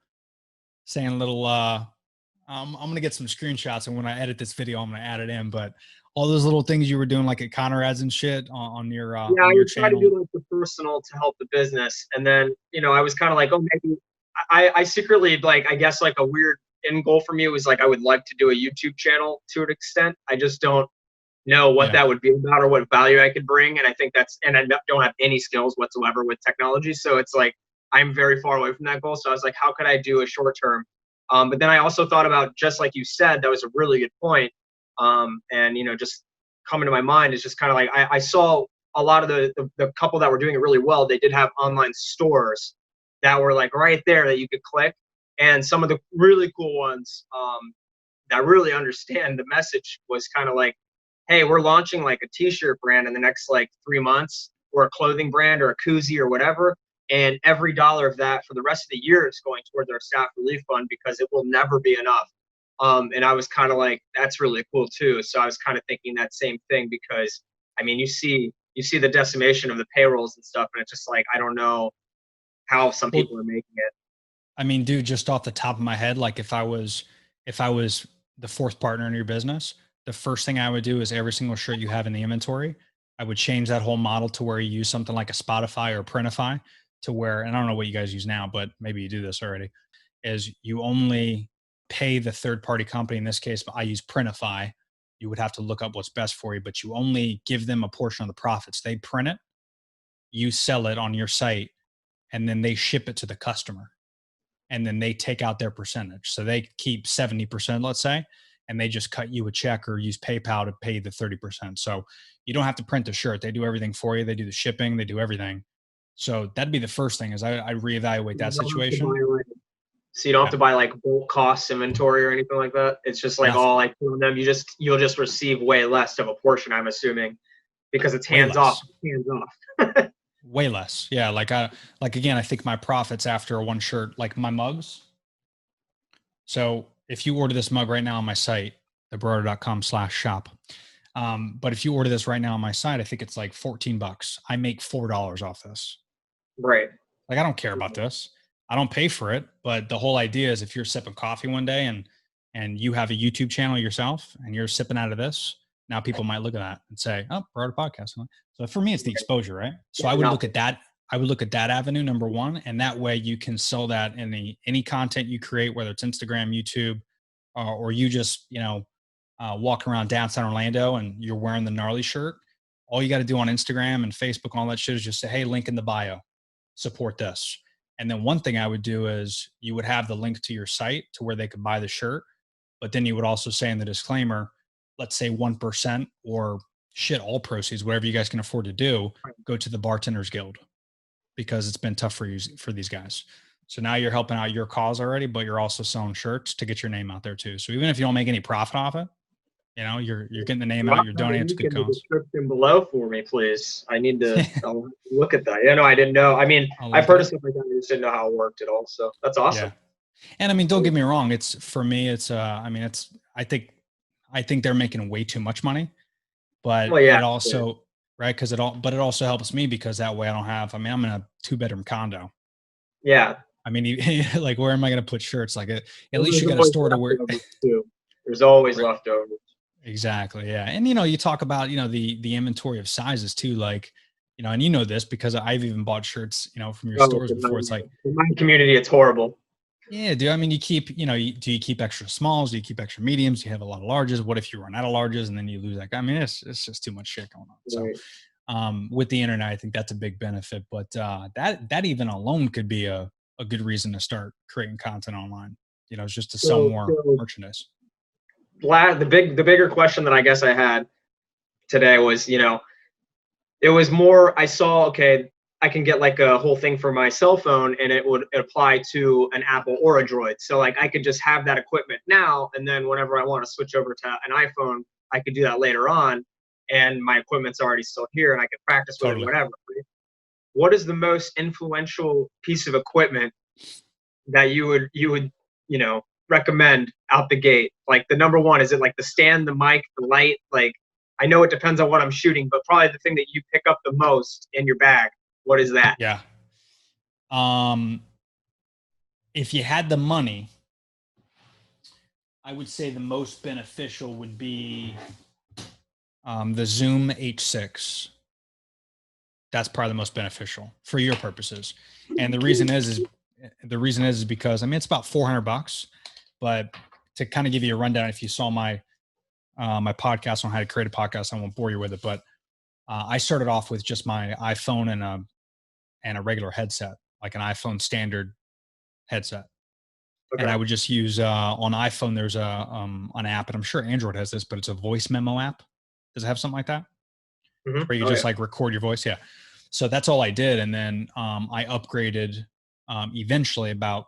saying a little, I'm going to get some screenshots, and when I edit this video, I'm going to add it in, but all those little things you were doing like at CONRAD'S and shit on your, I on your was trying to channel. do like the personal to help the business. And then, you know, I was kind of like, oh, maybe I secretly, like, I guess like a weird end goal for me was like, I would like to do a YouTube channel to an extent. I just don't know what that would be about or what value I could bring. And I think and I don't have any skills whatsoever with technology. So it's like, I'm very far away from that goal. So I was like, how could I do a short term? But then I also thought about, just like you said, that was a really good point. And, you know, just coming to my mind is just kind of like, I saw a lot of the couple that were doing it really well. They did have online stores that were like right there that you could click. And some of the really cool ones that really understand the message was kind of like, hey, we're launching like a t-shirt brand in the next like 3 months, or a clothing brand or a koozie or whatever. And every dollar of that for the rest of the year is going towards our staff relief fund because it will never be enough. And I was kind of like, that's really cool too. So I was kind of thinking that same thing, because I mean, you see the decimation of the payrolls and stuff, and it's just like, I don't know how some people are making it. I mean, dude, just off the top of my head, like if I was the fourth partner in your business, the first thing I would do is every single shirt you have in the inventory, I would change that whole model to where you use something like a Spotify or Printify, to where, and I don't know what you guys use now, but maybe you do this already, is you only pay the third party company. In this case, I use Printify. You would have to look up what's best for you, but you only give them a portion of the profits. They print it, you sell it on your site, and then they ship it to the customer. And then they take out their percentage. So they keep 70%, let's say, and they just cut you a check or use PayPal to pay the 30%. So you don't have to print the shirt. They do everything for you. They do the shipping. They do everything. So that'd be the first thing, is I reevaluate that situation. So you don't have to buy like bulk cost inventory or anything like that. It's just like all I put on them. You'll just receive way less of a portion, I'm assuming, because it's hands off. Hands off. Way less. Yeah. Like again, I think my profits after one shirt, like my mugs. So if you order this mug right now on my site, thebrother.com/shop. But if you order this right now on my site, I think it's like $14. I make $4 off this. Right. Like, I don't care about this. I don't pay for it. But the whole idea is, if you're sipping coffee one day and you have a YouTube channel yourself and you're sipping out of this, now people might look at that and say, oh, Brother Podcast. So for me, it's the exposure, right? So I would look at that. I would look at that avenue, number one, and that way you can sell that in any content you create, whether it's Instagram, YouTube, or you just, you know, walk around downtown Orlando and you're wearing the Gnarly shirt. All you got to do on Instagram and Facebook, all that shit, is just say, hey, link in the bio, support this. And then one thing I would do is you would have the link to your site to where they could buy the shirt. But then you would also say in the disclaimer, let's say 1% or shit, all proceeds, whatever you guys can afford to do, go to the Bartenders Guild, because it's been tough for these guys. So now you're helping out your cause already, but you're also selling shirts to get your name out there too. So even if you don't make any profit off it, you know, you're getting the name out, you're donating to good cause. Description below for me, please. I need to look at that. Yeah, no, I didn't know. I mean, I've heard of stuff like that. I just didn't know how it worked at all. So that's awesome. Yeah. And I mean, don't get me wrong. For me, I think they're making way too much money, but it also, right. But it also helps me, because that way I'm in a 2-bedroom condo. Yeah. I mean, like, where am I going to put shirts? Like, at least you got a store to wear. There's always leftovers. Exactly. Yeah. And, you know, you talk about, you know, the inventory of sizes too, like, you know, and you know this because I've even bought shirts, you know, from your stores before. It's like, in my community, it's horrible. Yeah, dude. I mean, you keep, you know, do you keep extra smalls? Do you keep extra mediums? Do you have a lot of larges? What if you run out of larges and then you lose that? I mean, it's just too much shit going on. So, With the internet, I think that's a big benefit. But that even alone could be a good reason to start creating content online. It's just to sell more merchandise. The bigger question that I guess I had today was, it was more, I saw, okay, I can get like a whole thing for my cell phone and it would apply to an Apple or a Droid. So like I could just have that equipment now, and then whenever I want to switch over to an iPhone, I could do that later on, and my equipment's already still here and I could practice with it, whatever. What is the most influential piece of equipment that you would recommend out the gate? Like the number one, is it like the stand, the mic, the light? Like, I know it depends on what I'm shooting, but probably the thing that you pick up the most in your bag. What is that? Yeah. If you had the money, I would say the most beneficial would be the Zoom H6. That's probably the most beneficial for your purposes. And the reason is because, it's about $400, but to kind of give you a rundown, if you saw my podcast on how to create a podcast, I won't bore you with it, but I started off with just my iPhone and a regular headset, like an iPhone standard headset. Okay. And I would just use on iPhone, there's an app, and I'm sure Android has this, but it's a voice memo app. Does it have something like that? Mm-hmm. Where you just like record your voice? Yeah. So that's all I did. And then I upgraded eventually about,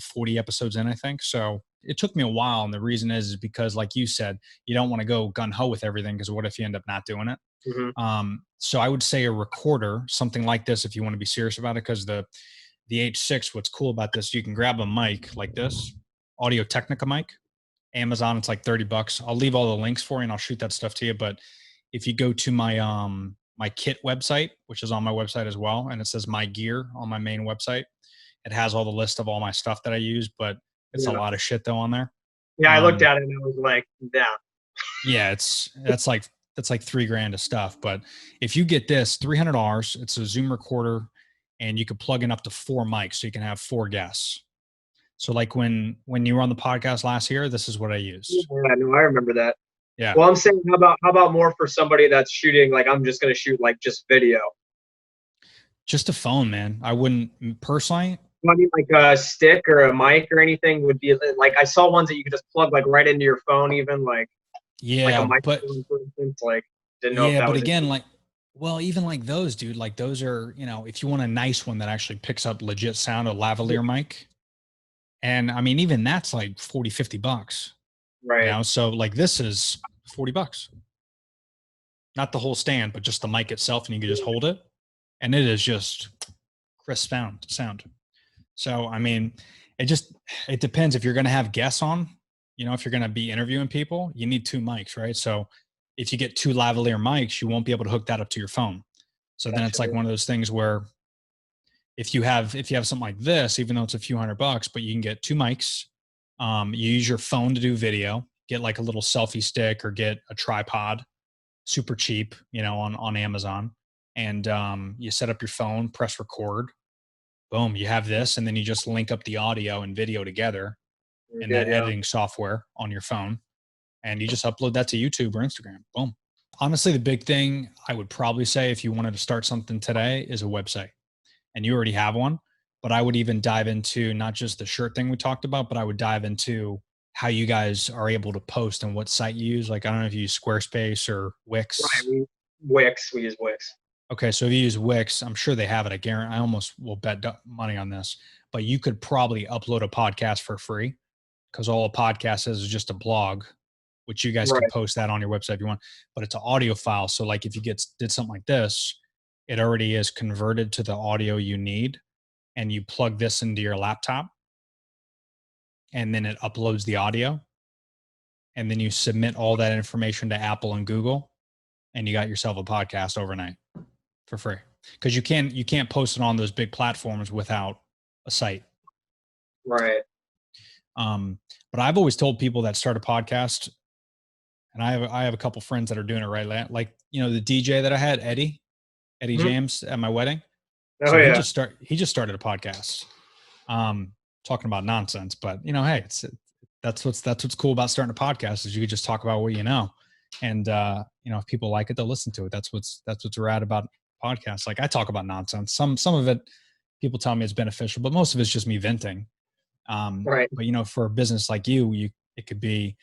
40 episodes in, I think. So it took me a while. And the reason is because, like you said, you don't want to go gun ho with everything, because what if you end up not doing it? Mm-hmm. So I would say a recorder, something like this, if you want to be serious about it, because the H6, what's cool about this, you can grab a mic like this, Audio Technica mic. Amazon, it's like $30. I'll leave all the links for you and I'll shoot that stuff to you. But if you go to my my kit website, which is on my website as well, and it says my gear on my main website, it has all the list of all my stuff that I use, but it's a lot of shit though on there. Yeah, I looked at it and I was like, yeah. Yeah, that's like $3,000 of stuff. But if you get this, $300, it's a Zoom recorder, and you could plug in up to 4 mics, so you can have 4 guests. So like when you were on the podcast last year, this is what I used. Yeah, no, I remember that. Yeah. Well, I'm saying, how about more for somebody that's shooting, like I'm just going to shoot like just video? Just a phone, man. I wouldn't personally. I mean, like a stick or a mic or anything would be like, I saw ones that you could just plug like right into your phone, even like. Yeah, like a microphone, for instance, like didn't know. Yeah, if that but was again, like, well, even like those, dude, like those are, if you want a nice one that actually picks up legit sound, a lavalier mic. And I mean, even that's like $40-$50. Right. So like this is $40. Not the whole stand, but just the mic itself, and you can just hold it. And it is just crisp sound. So, I mean, it depends. If you're going to have guests on, if you're going to be interviewing people, you need 2 mics, right? So if you get 2 lavalier mics, you won't be able to hook that up to your phone. So then it's like one of those things where if you have something like this, even though it's a few $100, but you can get 2 mics, you use your phone to do video, get like a little selfie stick or get a tripod, super cheap, on Amazon. And you set up your phone, press record, boom, you have this, and then you just link up the audio and video together in that editing software on your phone, and you just upload that to YouTube or Instagram. Boom. Honestly, the big thing I would probably say if you wanted to start something today is a website, and you already have one, but I would even dive into not just the shirt thing we talked about, but I would dive into how you guys are able to post and what site you use. Like, I don't know if you use Squarespace or Wix. Right, we use Wix. Okay, so if you use Wix, I'm sure they have it. I almost will bet money on this, but you could probably upload a podcast for free, because all a podcast is just a blog, which you guys can post that on your website if you want, but it's an audio file. So like if you did something like this, it already is converted to the audio you need, and you plug this into your laptop, and then it uploads the audio, and then you submit all that information to Apple and Google, and you got yourself a podcast overnight for free. Because you can't post it on those big platforms without a site. Right. But I've always told people that start a podcast, and I have a couple friends that are doing it right. Like, the DJ that I had, Eddie James, at my wedding. Oh, so yeah. he just started a podcast, talking about nonsense, but hey, that's what's cool about starting a podcast, is you can just talk about what you know. And if people like it, they'll listen to it. That's what's rad about podcasts. Like I talk about nonsense. Some of it, people tell me it's beneficial, but most of it's just me venting. Right. But for a business like you, it could be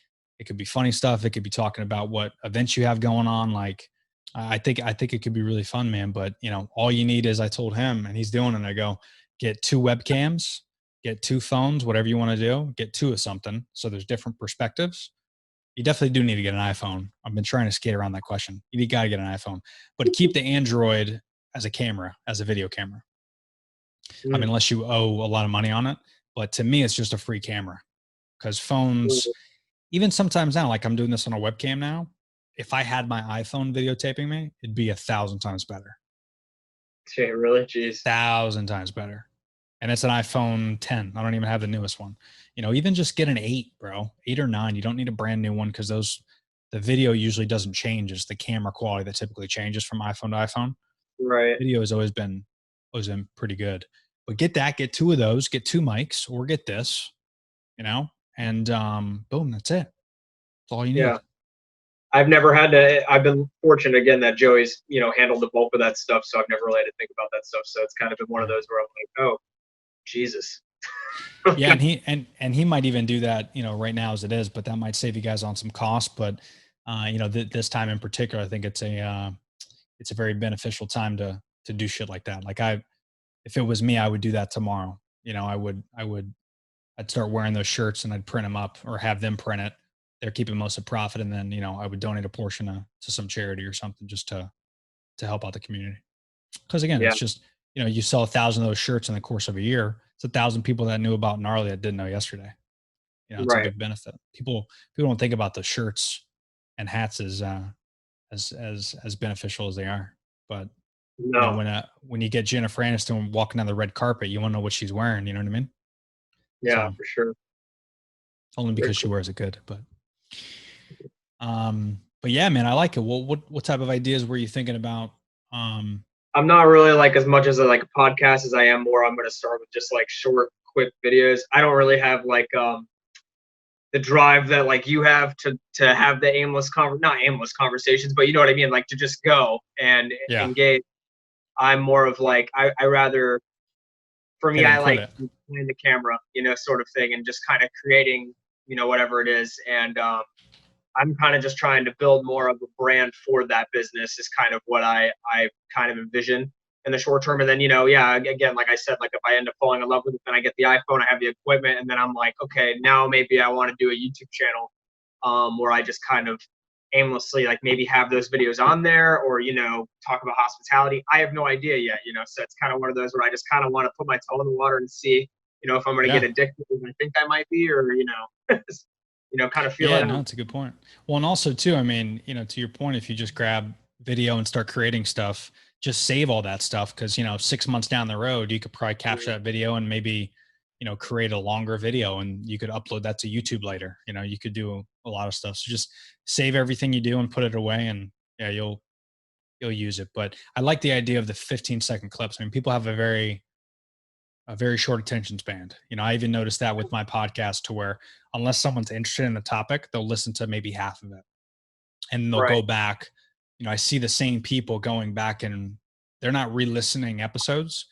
funny stuff. It could be talking about what events you have going on. Like I think it could be really fun, man. But all you need is, I told him, and he's doing it. I go, get 2 webcams, get 2 phones, whatever you want to do, get 2 of something. So there's different perspectives. You definitely do need to get an iPhone. I've been trying to skate around that question. You got to get an iPhone, but keep the Android as a camera, as a video camera. I mean, unless you owe a lot of money on it. But to me, it's just a free camera, because phones, even sometimes now, like I'm doing this on a webcam now, if I had my iPhone videotaping me, it'd be 1,000 times better. Okay, really? Jeez. 1,000 times better. And it's an iPhone 10. I don't even have the newest one. Even just get an 8, bro. 8 or 9. You don't need a brand new one, because the video usually doesn't change. It's the camera quality that typically changes from iPhone to iPhone. Right. Video has always been pretty good. But get 2 of those, get 2 mics, or get this, and boom, that's it. That's all you need. Yeah. I've never had to. I've been fortunate again that Joey's handled the bulk of that stuff, so I've never really had to think about that stuff. So it's kind of been one of those where I'm like, oh, Jesus. Yeah, and he might even do that, right now as it is, but that might save you guys on some cost. But this time in particular, I think it's a very beneficial time to do shit like that. Like if it was me, I would do that tomorrow. I'd start wearing those shirts and I'd print them up or have them print it. They're keeping most of the profit, and then I would donate a portion to some charity or something, just to help out the community. Because again, it's just you sell 1,000 of those shirts in the course of a year. It's 1,000 people that knew about Gnarly that didn't know yesterday. It's a big benefit. People don't think about the shirts and hats as beneficial as they are. But No. when you get Jennifer Aniston walking down the red carpet, you want to know what she's wearing. You know what I mean? Yeah, So, for sure. only because she wears it good. But yeah, man, I like it. What type of ideas were you thinking about? I'm not really like as much as a podcast as I am more. I'm going to start with just like short, quick videos. I don't really have like the drive that like you have to have the not aimless conversations, but you know what I mean, like to just go and engage. I'm more of like I rather, for me, I like behind the camera, sort of thing, and just kind of creating, whatever it is. And I'm kind of just trying to build more of a brand for that business is kind of what I kind of envision in the short term. And then, again, like I said, like if I end up falling in love with it, then I get the iPhone, I have the equipment, and then I'm like, okay, now maybe I want to do a YouTube channel where I just kind of aimlessly like maybe have those videos on there, or talk about hospitality. I have no idea yet, so it's kind of one of those where I just kind of want to put my toe in the water and see, if I'm going to get addicted, as I think I might be, or kind of feel it out. No, that's a good point. Well, and also too, I mean, to your point, if you just grab video and start creating stuff, just save all that stuff, because 6 months down the road, you could probably capture that video and maybe create a longer video, and you could upload that to YouTube later. You could do a lot of stuff. So just save everything you do and put it away, and you'll use it. But I like the idea of the 15-second clips. I mean, people have a very short attention span. I even noticed that with my podcast, to where unless someone's interested in the topic, they'll listen to maybe half of it, and they'll go back. I see the same people going back, and they're not re-listening episodes.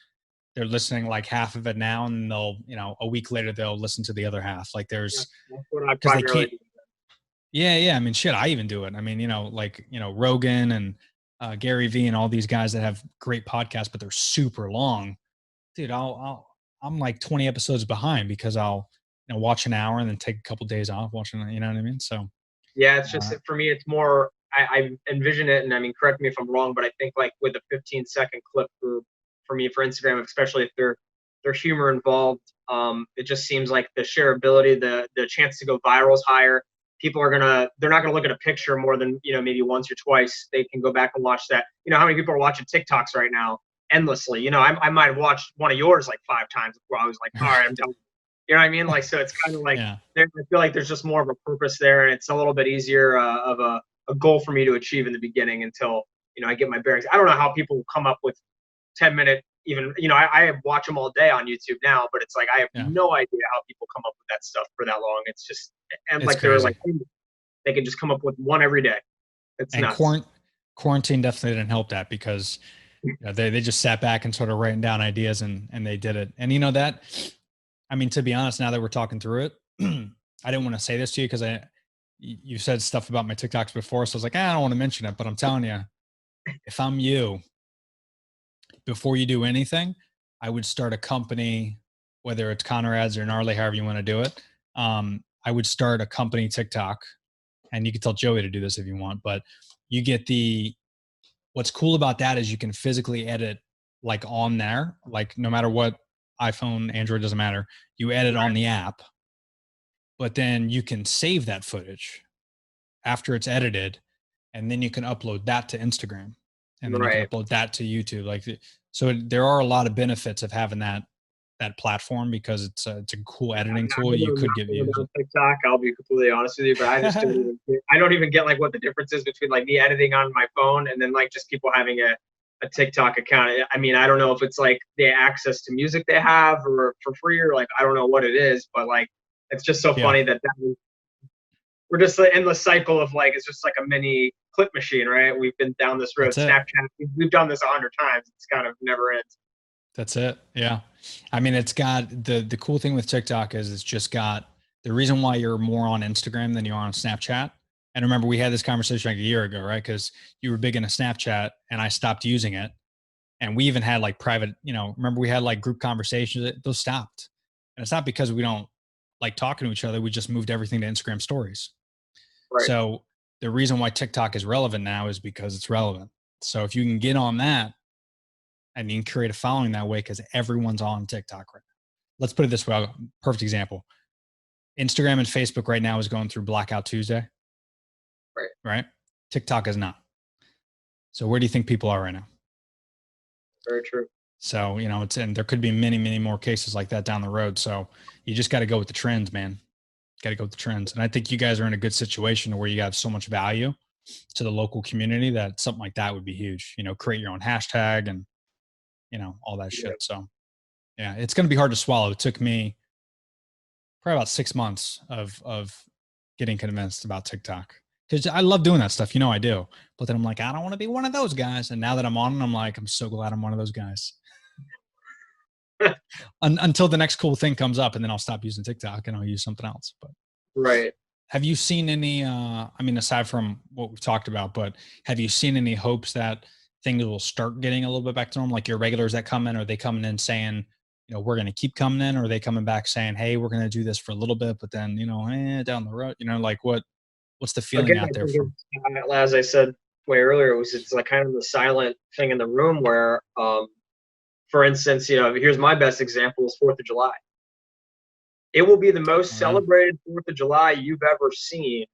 They're listening like half of it now, and they'll, a week later, they'll listen to the other half. Like because they can't. Yeah. I mean, shit, I even do it. I mean, Rogan and Gary Vee and all these guys that have great podcasts, but they're super long. Dude, I'm like 20 episodes behind, because I'll watch an hour and then take a couple days off watching. You know what I mean? So yeah, it's just for me, it's more. I envision it, and I mean, correct me if I'm wrong, but I think like with a 15-second clip for me for Instagram, especially if there's humor involved, it just seems like the shareability, the chance to go viral is higher. People they're not gonna look at a picture more than maybe once or twice. They can go back and watch that. How many people are watching TikToks right now endlessly? I might have watched one of yours like 5 times before I was like, all right, I'm done. You know what I mean? Like, so it's kind of like I feel like there's just more of a purpose there, and it's a little bit easier of a goal for me to achieve in the beginning until I get my bearings. I don't know how people come up with 10-minute, even I watch them all day on YouTube now, but it's like I have no idea how people come up with that stuff for that long. It's just, and it's like crazy. They're like, they can just come up with one every day. It's And nuts. quarantine definitely didn't help that because they just sat back and started writing down ideas and they did it. And you know that, I mean, to be honest, now that we're talking through it, I didn't want to say this to you because you said stuff about my TikToks before. So I was like, I don't want to mention it, but I'm telling you, if I'm you, before you do anything, I would start a company, whether it's Conrad's or Gnarly, however you want to do it. I would start a company TikTok, and you can tell Joey to do this if you want, but you get what's cool about that is you can physically edit like on there, like no matter what iPhone, Android, doesn't matter. You edit on the app, but then you can save that footage after it's edited, and then you can upload that to Instagram, and then you can Right. upload that to YouTube. Like, so there are a lot of benefits of having that platform because it's a cool editing tool. You could get views. On TikTok, I'll be completely honest with you, but I don't even get like what the difference is between like me editing on my phone and then like just people having a TikTok account. I mean, I don't know if it's like the access to music they have or for free or like I don't know what it is, but like it's just so funny that we're just like in the cycle of like it's just like a mini clip machine, right? We've been down this road. Snapchat, we've done this 100 times. It's kind of never ends. That's it. Yeah. I mean, it's got the cool thing with TikTok is it's just got the reason why you're more on Instagram than you are on Snapchat. And remember, we had this conversation like a year ago, right? Because you were big into Snapchat and I stopped using it. And we even had like private, remember we had like group conversations, those stopped. And it's not because we don't like talking to each other. We just moved everything to Instagram stories. Right. So the reason why TikTok is relevant now is because it's relevant. So if you can get on that, and you can create a following that way because everyone's on TikTok right now. Let's put it this way. Perfect example. Instagram and Facebook right now is going through Blackout Tuesday. Right? TikTok is not. So where do you think people are right now? Very true. So, and there could be many, many more cases like that down the road. So you just got to go with the trends, man. Got to go with the trends. And I think you guys are in a good situation where you have so much value to the local community that something like that would be huge. Create your own hashtag and all that shit. So yeah, it's going to be hard to swallow. It took me probably about 6 months of getting convinced about TikTok because I love doing that stuff. I do, but then I'm like, I don't want to be one of those guys. And now that I'm on it, I'm like, I'm so glad I'm one of those guys. Until the next cool thing comes up, and then I'll stop using TikTok and I'll use something else. But right. Have you seen any, I mean, aside from what we've talked about, but have you seen any hopes that things will start getting a little bit back to normal? Like your regulars that come in, are they coming in saying, we're going to keep coming in, or are they coming back saying, hey, we're going to do this for a little bit, but then, down the road, like what's the feeling out there from? As I said way earlier, it's like kind of the silent thing in the room where, for instance, here's my best example is 4th of July. It will be the most celebrated 4th of July you've ever seen.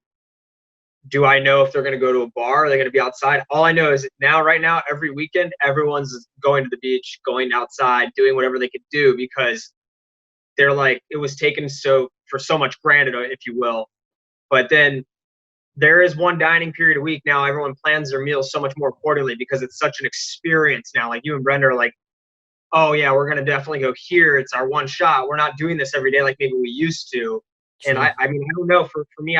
Do I know if they're going to go to a bar? Are they going to be outside? All I know is right now, every weekend, everyone's going to the beach, going outside, doing whatever they could do because they're like, it was taken for so much granted, if you will. But then there is one dining period a week. Now everyone plans their meals so much more accordingly because it's such an experience now. Like you and Brenda are like, oh yeah, we're going to definitely go here. It's our one shot. We're not doing this every day like maybe we used to. Sure. And I mean, I don't know. For me,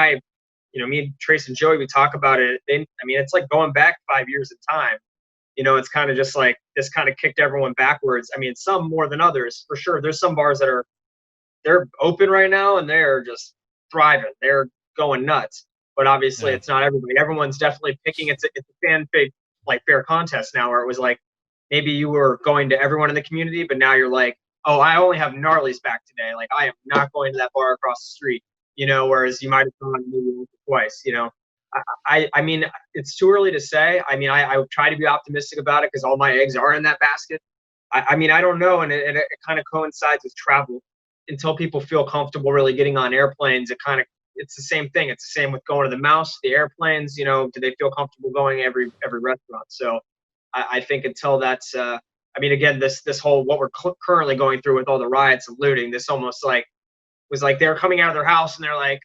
me and Trace and Joey, we talk about it. It's like going back 5 years in time. It's kind of just like this kind of kicked everyone backwards. I mean, some more than others, for sure. There's some bars that they're open right now and they're just thriving. They're going nuts. But obviously, It's not everybody. Everyone's definitely picking. It's a fair contest now, where it was like maybe you were going to everyone in the community, but now you're like, oh, I only have Gnarly's back today. Like I am not going to that bar across the street. Whereas you might have gone maybe once or twice. I mean, it's too early to say. I mean, I would try to be optimistic about it because all my eggs are in that basket. I mean, I don't know, and it kind of coincides with travel. Until people feel comfortable really getting on airplanes, it's the same thing. It's the same with going to the mouse, the airplanes. Do they feel comfortable going every restaurant? So I think until that's, I mean, again, this whole what we're currently going through with all the riots and looting, this almost was like they're coming out of their house and they're like,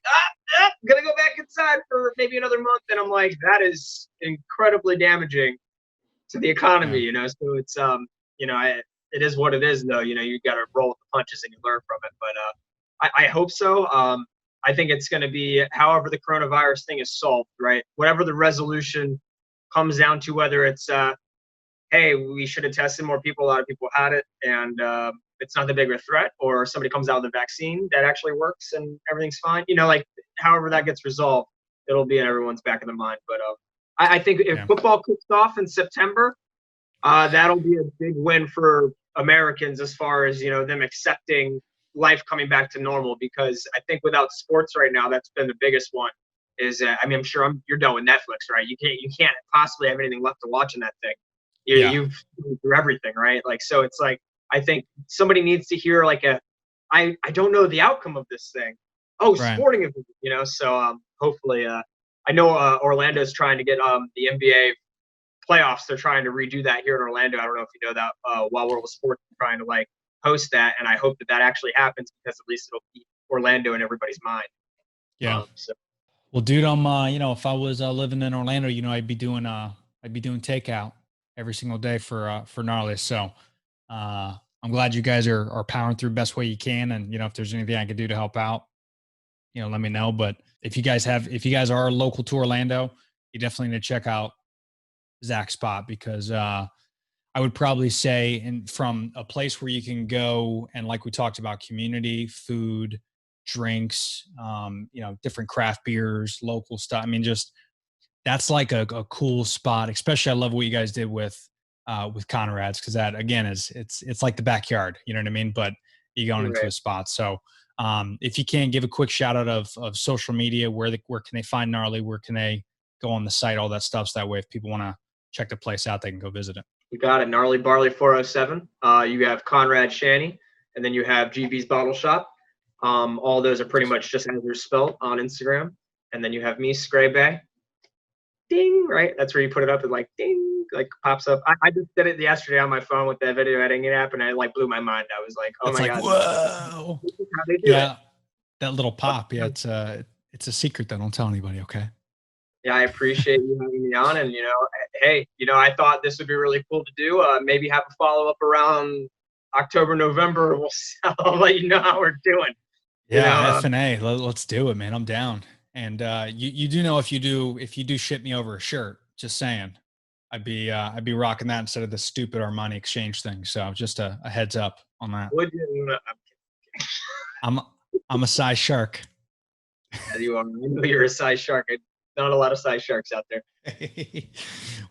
I'm gonna go back inside for maybe another month, and I'm like, that is incredibly damaging to the economy. So it's it is what it is, though. You got to roll with the punches and you learn from it. But I hope so. I think it's going to be however the coronavirus thing is solved, right? Whatever the resolution comes down to, whether it's, hey, we should have tested more people, a lot of people had it, and it's not that big of a threat, or somebody comes out with a vaccine that actually works and everything's fine. You know, like however that gets resolved, it'll be in everyone's back of the mind. But I think if football kicks off in September, that'll be a big win for Americans as far as, you know, them accepting life coming back to normal. Because I think without sports right now, that's been the biggest one. Is I mean, I'm sure you're done with Netflix, right? You can't possibly have anything left to watch in that thing. You've been through everything, right? Like, so it's like, I think somebody needs to hear like I don't know the outcome of this thing. Oh, Right. sporting event, you know. So hopefully, I know Orlando's trying to get the NBA playoffs. They're trying to redo that here in Orlando. I don't know if you know that. While World of Sports is trying to like host that, and I hope that actually happens, because at least it'll keep Orlando in everybody's mind. Yeah. So. Well, dude, I'm you know, if I was living in Orlando, you know, I'd be doing takeout every single day for Gnarly. So I'm glad you guys are powering through best way you can. And, you know, if there's anything I could do to help out, you know, let me know. But if you guys are local to Orlando, you definitely need to check out Zach's spot, because I would probably say, and from a place where you can go and, like we talked about, community, food, drinks, you know, different craft beers, local stuff. I mean, just that's like a cool spot. Especially, I love what you guys did with Conrad's, because that, again, is it's like the backyard. You know what I mean? But you going into a spot. So if you can, give a quick shout out of social media, where can they find Gnarly? Where can they go on the site? All that stuff. So that way, if people want to check the place out, they can go visit it. You got it. Gnarly Barley 407. You have Conrad Shandy, and then you have GB's Bottle Shop. All those are pretty much just as they're spelled on Instagram. And then you have me, Scray Bay. Ding, right? That's where you put it up and like ding, like pops up. I just did it yesterday on my phone with that video editing app, and it like blew my mind. I was like, oh my God. Whoa. This is how they do it. That little pop. Yeah, it's a secret that don't tell anybody, okay? Yeah, I appreciate you having me on. And, you know, hey, you know, I thought this would be really cool to do. Maybe have a follow-up around October, November. I'll let you know how we're doing. Yeah, F&A. Let's do it, man. I'm down. And you do know, if you do ship me over a shirt, just saying, I'd be rocking that instead of the stupid Armani exchange thing. So just a heads up on that. Would you? I'm a size shark. Yeah, you are. I know you're a size shark. Not a lot of size sharks out there.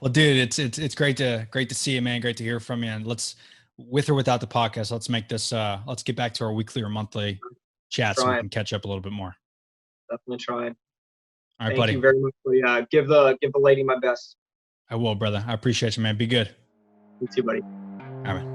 Well, dude, it's great to see you, man. Great to hear from you. And let's, with or without the podcast, let's make this. Let's get back to our weekly or monthly chat so we can catch up a little bit more. Definitely trying. All right, Thank buddy. you very much for give the lady my best. I will, brother. I appreciate you, man. Be good. You too, buddy. All right.